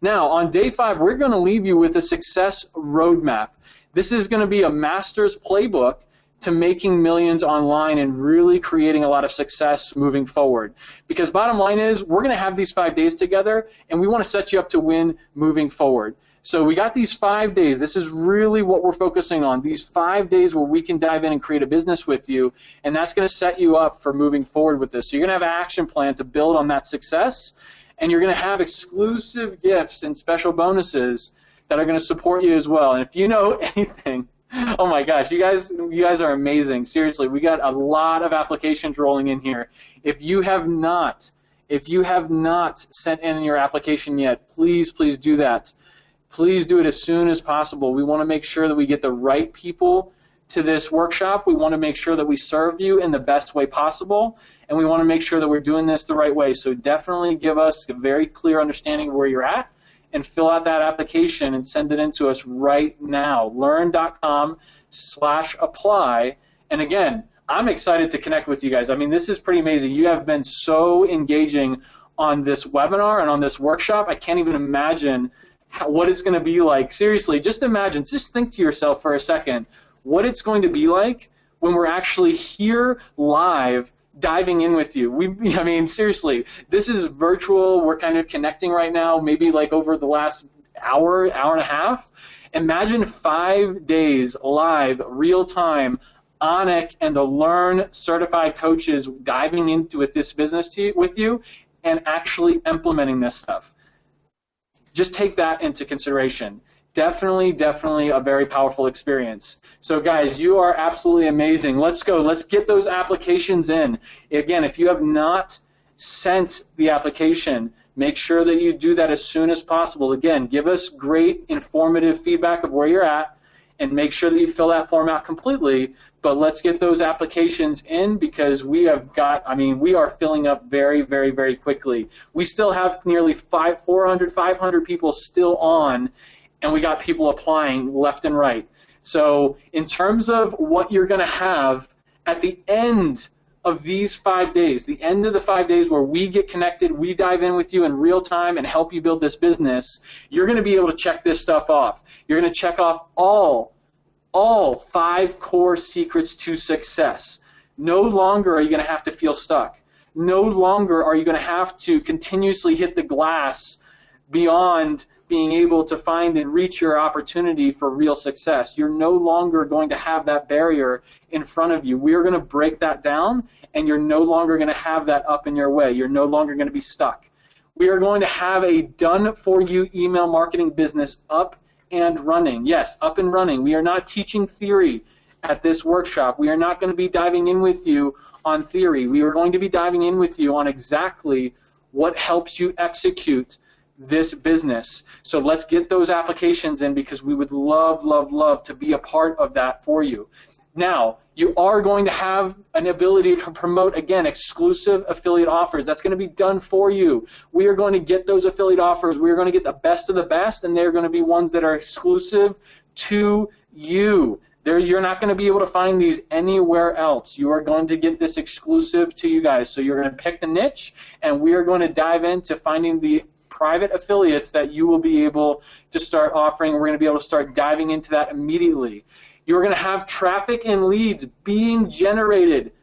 Now, on day 5, we're going to leave you with a success roadmap. This is going to be a master's playbook to making millions online and really creating a lot of success moving forward. Because bottom line is, we're going to have these 5 days together, and we want to set you up to win moving forward. So we got these 5 days. This is really what we're focusing on, these 5 days where we can dive in and create a business with you, and that's going to set you up for moving forward with this. So you're going to have an action plan to build on that success, and you're going to have exclusive gifts and special bonuses that are going to support you as well. And if you know anything, oh my gosh, you guys are amazing. Seriously, we got a lot of applications rolling in here. If you have not sent in your application yet, please do that. Please do it as soon as possible. We want to make sure that we get the right people to this workshop. We want to make sure that we serve you in the best way possible, and we want to make sure that we're doing this the right way. So definitely give us a very clear understanding of where you're at and fill out that application and send it in to us right now. Learn.com/apply. And again, I'm excited to connect with you guys. I mean, this is pretty amazing. You have been so engaging on this webinar and on this workshop. I can't even imagine what it's going to be like. Seriously, just imagine, just think to yourself for a second what it's going to be like when we're actually here live diving in with you. I mean, seriously, this is virtual. We're kind of connecting right now, maybe like over the last hour and a half. Imagine 5 days live, real time, Anik and the Learn certified coaches diving into this business with you and actually implementing this stuff. Just take that into consideration. Definitely a very powerful experience. So guys, you are absolutely amazing. Let's go. Let's get those applications in. Again, if you have not sent the application, make sure that you do that as soon as possible. Again, give us great informative feedback of where you're at and make sure that you fill that form out completely. But let's get those applications in because we are filling up very quickly. We still have nearly 500 people still on, and we got people applying left and right. So in terms of what you're going to have at the end of these 5 days, the end of the 5 days where we get connected, we dive in with you in real time and help you build this business, you're going to be able to check this stuff off. You're going to check off all 5 core secrets to success. No longer are you going to have to feel stuck. No longer are you going to have to continuously hit the glass beyond being able to find and reach your opportunity for real success. You're no longer going to have that barrier in front of you. We are going to break that down, and you're no longer going to have that up in your way. You're no longer going to be stuck. We are going to have a done-for-you email marketing business up and running. Yes, up and running. We are not teaching theory at this workshop. We are not going to be diving in with you on theory. We are going to be diving in with you on exactly what helps you execute this business. So let's get those applications in, because we would love, love, love to be a part of that for you. Now, you are going to have an ability to promote, again, exclusive affiliate offers. That's going to be done for you. We are going to get those affiliate offers. We are going to get the best of the best, and they're going to be ones that are exclusive to you. You're not going to be able to find these anywhere else. You are going to get this exclusive to you guys. So you're going to pick the niche, and we are going to dive into finding the private affiliates that you will be able to start offering. We're going to be able to start diving into that immediately. You're going to have traffic and leads being generated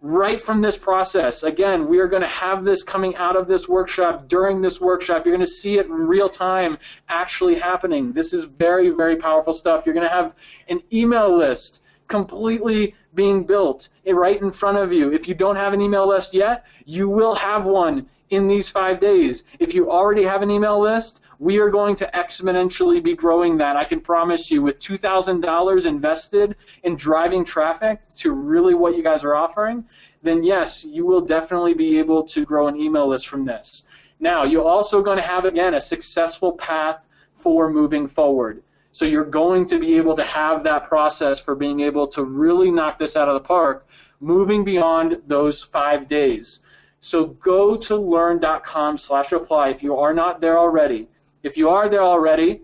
right from this process. Again, we are going to have this coming out of this workshop. During this workshop, you're going to see it in real time actually happening. This is very, very powerful stuff. You're going to have an email list completely being built right in front of you. If you don't have an email list yet, you will have one in these 5 days. If you already have an email list, we are going to exponentially be growing that. I can promise you, with $2,000 invested in driving traffic to really what you guys are offering, then yes, you will definitely be able to grow an email list from this. Now, you're also going to have, again, a successful path for moving forward. So you're going to be able to have that process for being able to really knock this out of the park, moving beyond those 5 days. So go to learn.com/apply if you are not there already. If you are there already,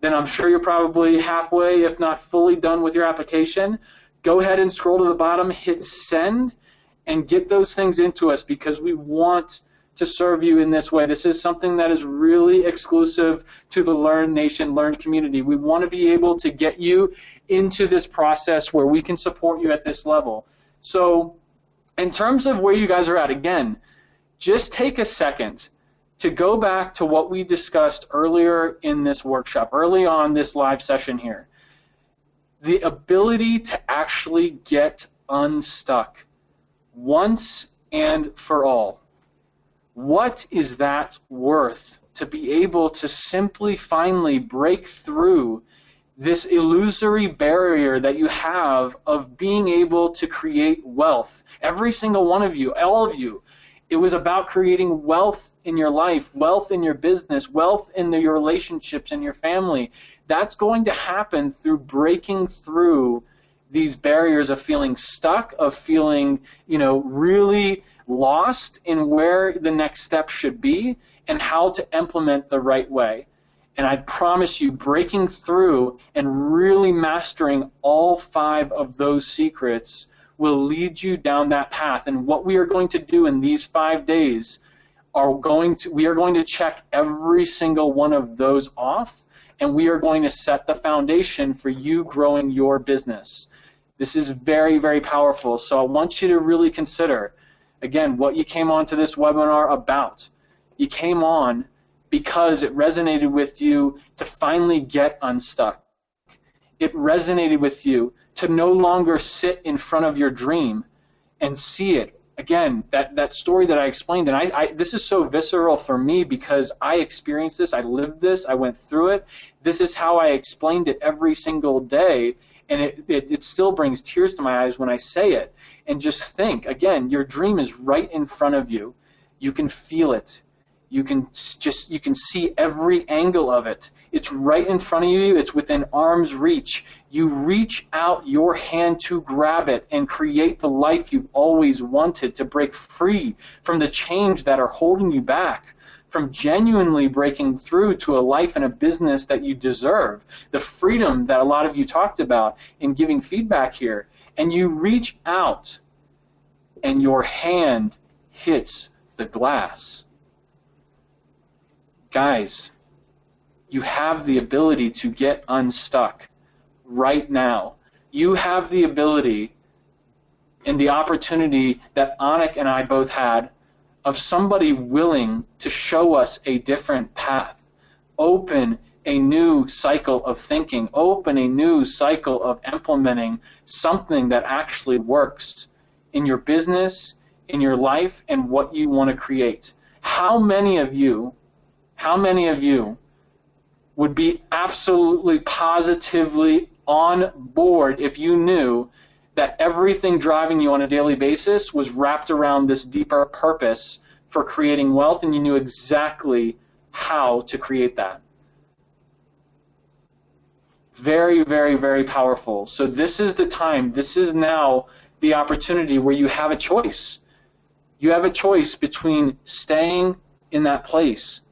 then I'm sure you're probably halfway, if not fully done with your application. Go ahead and scroll to the bottom, hit send, and get those things into us, because we want to serve you in this way. This is something that is really exclusive to the Learn Nation, Learn community. We want to be able to get you into this process where we can support you at this level. So in terms of where you guys are at, again, just take a second to go back to what we discussed earlier in this workshop, early on this live session here. The ability to actually get unstuck once and for all. What is that worth, to be able to simply finally break through this illusory barrier that you have of being able to create wealth? Every single one of you, all of you, it was about creating wealth in your life, wealth in your business, wealth in your relationships and your family. That's going to happen through breaking through these barriers of feeling stuck, of feeling, really lost in where the next step should be and how to implement the right way. And I promise you, breaking through and really mastering all 5 of those secrets will lead you down that path. And what we are going to do in these 5 days we are going to check every single one of those off, and we are going to set the foundation for you growing your business. This is very, very powerful. So I want you to really consider, again, what you came on to this webinar about. You came on because it resonated with you to finally get unstuck. It resonated with you to no longer sit in front of your dream and see it. Again, that story that I explained, and this is so visceral for me because I experienced this, I lived this, I went through it. This is how I explained it every single day, and it still brings tears to my eyes when I say it. And just think, again, your dream is right in front of you. You can feel it. You can see every angle of it. It's right in front of you. It's within arm's reach. You reach out your hand to grab it and create the life you've always wanted, to break free from the chains that are holding you back, from genuinely breaking through to a life and a business that you deserve, the freedom that a lot of you talked about in giving feedback here, and you reach out and your hand hits the glass. Guys, you have the ability to get unstuck right now. You have the ability and the opportunity that Anik and I both had of somebody willing to show us a different path, open a new cycle of thinking, open a new cycle of implementing something that actually works in your business, in your life, and what you want to create. How many of you would be absolutely positively on board if you knew that everything driving you on a daily basis was wrapped around this deeper purpose for creating wealth, and you knew exactly how to create that? Very, very, very powerful. So this is the time, this is now the opportunity where you have a choice. You have a choice between staying in that place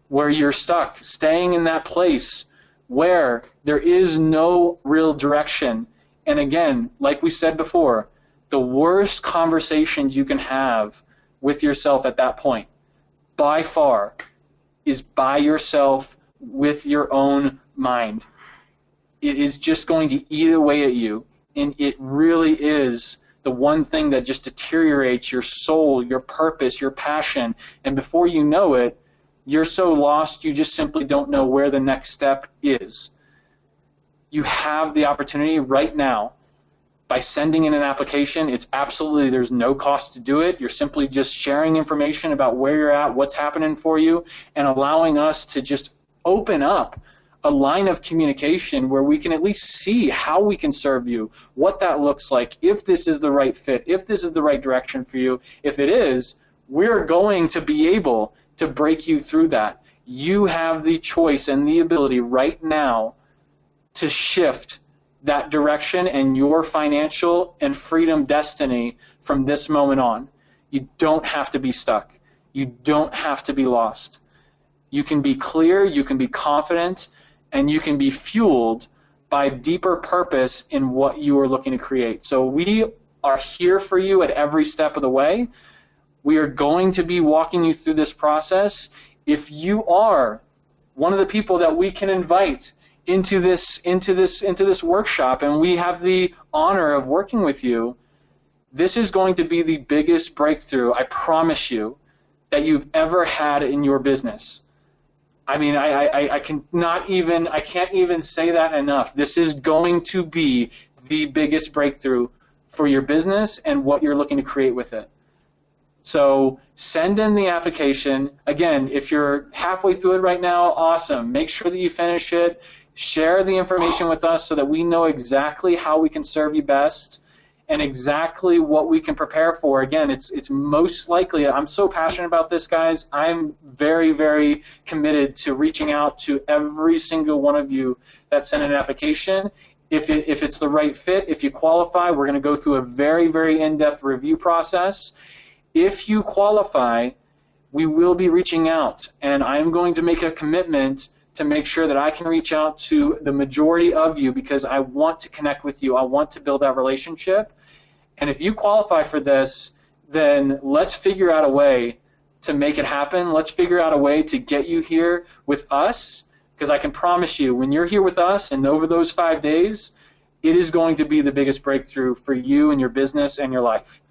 where you're stuck, staying in that place where there is no real direction. And again, like we said before, the worst conversations you can have with yourself at that point, by far, is by yourself with your own mind. It is just going to eat away at you, and it really is the one thing that just deteriorates your soul, your purpose, your passion, and before you know it, you're so lost you just simply don't know where the next step is. You have the opportunity right now by sending in an application. It's absolutely, there's no cost to do it. You're simply just sharing information about where you're at, what's happening for you, and allowing us to just open up a line of communication where we can at least see how we can serve you, what that looks like, if this is the right fit, if this is the right direction for you. If it is, we're going to be able to break you through that. You have the choice and the ability right now to shift that direction and your financial and freedom destiny from this moment on. You don't have to be stuck. You don't have to be lost. You can be clear, you can be confident, and you can be fueled by deeper purpose in what you are looking to create. So we are here for you at every step of the way. We are going to be walking you through this process. If you are one of the people that we can invite into this workshop, and we have the honor of working with you, this is going to be the biggest breakthrough, I promise you, that you've ever had in your business. I mean, I can't even say that enough. This is going to be the biggest breakthrough for your business and what you're looking to create with it. So send in the application. Again, if you're halfway through it right now, awesome. Make sure that you finish it. Share the information with us so that we know exactly how we can serve you best and exactly what we can prepare for. Again, it's most likely, I'm so passionate about this, guys. I'm very, very committed to reaching out to every single one of you that sent an application. If it's the right fit, if you qualify, we're going to go through a very, very in-depth review process. If you qualify, we will be reaching out, and I'm going to make a commitment to make sure that I can reach out to the majority of you because I want to connect with you. I want to build that relationship. And if you qualify for this, then let's figure out a way to make it happen. Let's figure out a way to get you here with us, because I can promise you, when you're here with us and over those 5 days, it is going to be the biggest breakthrough for you and your business and your life.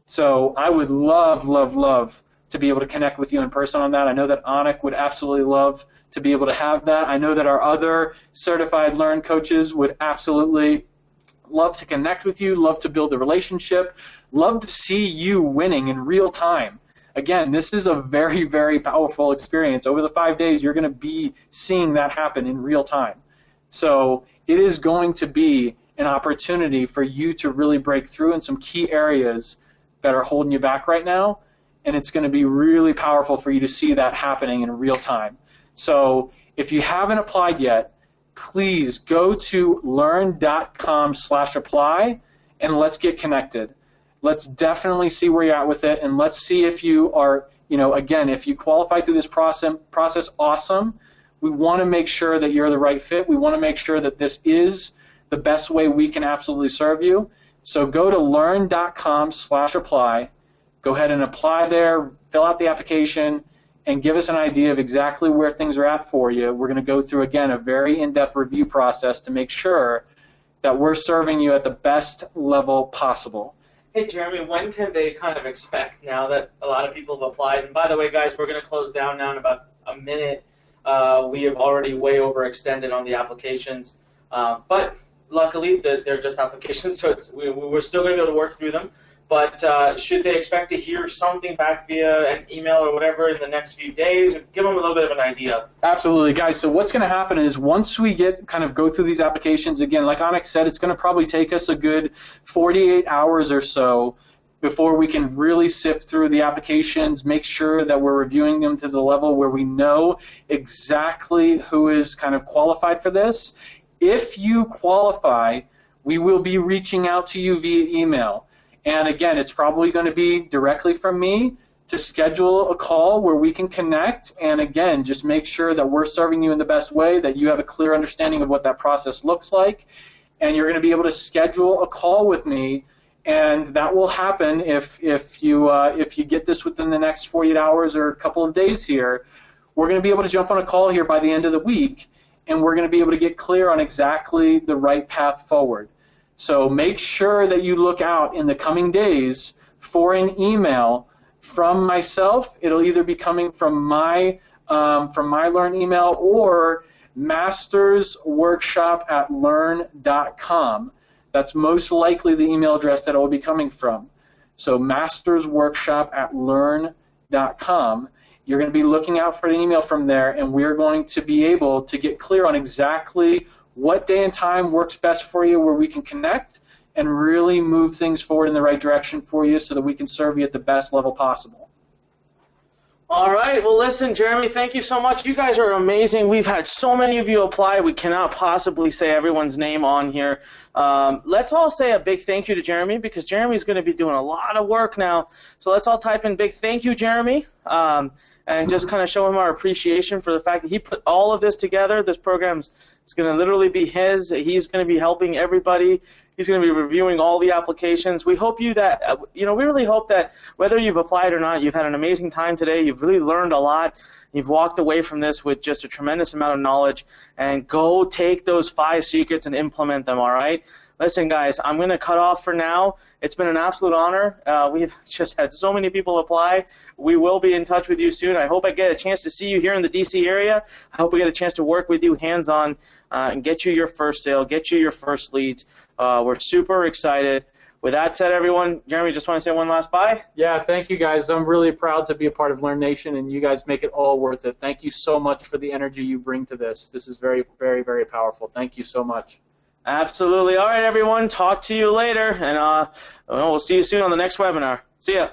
So I would love, love, love to be able to connect with you in person on that. I know that Anik would absolutely love to be able to have that. I know that our other certified Learn coaches would absolutely love to connect with you, love to build the relationship, love to see you winning in real time. Again, this is a very, very powerful experience. Over the 5 days, you're going to be seeing that happen in real time. So it is going to be an opportunity for you to really break through in some key areas that are holding you back right now, and it's going to be really powerful for you to see that happening in real time. So if you haven't applied yet, please go to learn.com/apply and let's get connected. Let's definitely see where you're at with it, and let's see if you are, again, if you qualify through this process, awesome. We want to make sure that you're the right fit. We want to make sure that this is the best way we can absolutely serve you. So go to learn.com/apply. Go ahead and apply there, fill out the application, and give us an idea of exactly where things are at for you. We're going to go through, again, a very in-depth review process to make sure that we're serving you at the best level possible. Hey, Jeremy, when can they kind of expect now that a lot of people have applied? And by the way, guys, we're going to close down now in about a minute. We have already way overextended on the applications. But luckily, they're just applications, so we're still going to be able to work through them. But should they expect to hear something back via an email or whatever in the next few days? Give them a little bit of an idea. Absolutely, guys. So what's going to happen is once we go through these applications, again, like Onyx said, it's going to probably take us a good 48 hours or so before we can really sift through the applications, make sure that we're reviewing them to the level where we know exactly who is kind of qualified for this. If you qualify, we will be reaching out to you via email. And again, it's probably going to be directly from me to schedule a call where we can connect. And again, just make sure that we're serving you in the best way, that you have a clear understanding of what that process looks like. And you're going to be able to schedule a call with me. And that will happen if you get this within the next 48 hours or a couple of days here. We're going to be able to jump on a call here by the end of the week. And we're going to be able to get clear on exactly the right path forward. So make sure that you look out in the coming days for an email from myself. It'll either be coming from my Learn email or mastersworkshop@learn.com. That's most likely the email address that it will be coming from. So mastersworkshop@learn.com. You're going to be looking out for an email from there, and we're going to be able to get clear on exactly what day and time works best for you, where we can connect and really move things forward in the right direction for you so that we can serve you at the best level possible. All right. Well, listen, Jeremy, thank you so much. You guys are amazing. We've had so many of you apply. We cannot possibly say everyone's name on here. Let's all say a big thank you to Jeremy, because Jeremy's going to be doing a lot of work now. So let's all type in big thank you, Jeremy, and just kind of show him our appreciation for the fact that he put all of this together. This program's it's going to literally be his. He's going to be helping everybody. He's going to be reviewing all the applications. We hope we really hope that whether you've applied or not, you've had an amazing time today. You've really learned a lot. You've walked away from this with just a tremendous amount of knowledge. And go take those 5 secrets and implement them, all right? Listen, guys, I'm going to cut off for now. It's been an absolute honor. We've just had so many people apply. We will be in touch with you soon. I hope I get a chance to see you here in the D.C. area. I hope we get a chance to work with you hands-on and get you your first sale, get you your first leads. We're super excited. With that said, everyone, Jeremy, just want to say one last bye? Yeah, thank you, guys. I'm really proud to be a part of Learn Nation, and you guys make it all worth it. Thank you so much for the energy you bring to this. This is very, very, very powerful. Thank you so much. Absolutely. All right, everyone. Talk to you later, and we'll see you soon on the next webinar. See ya.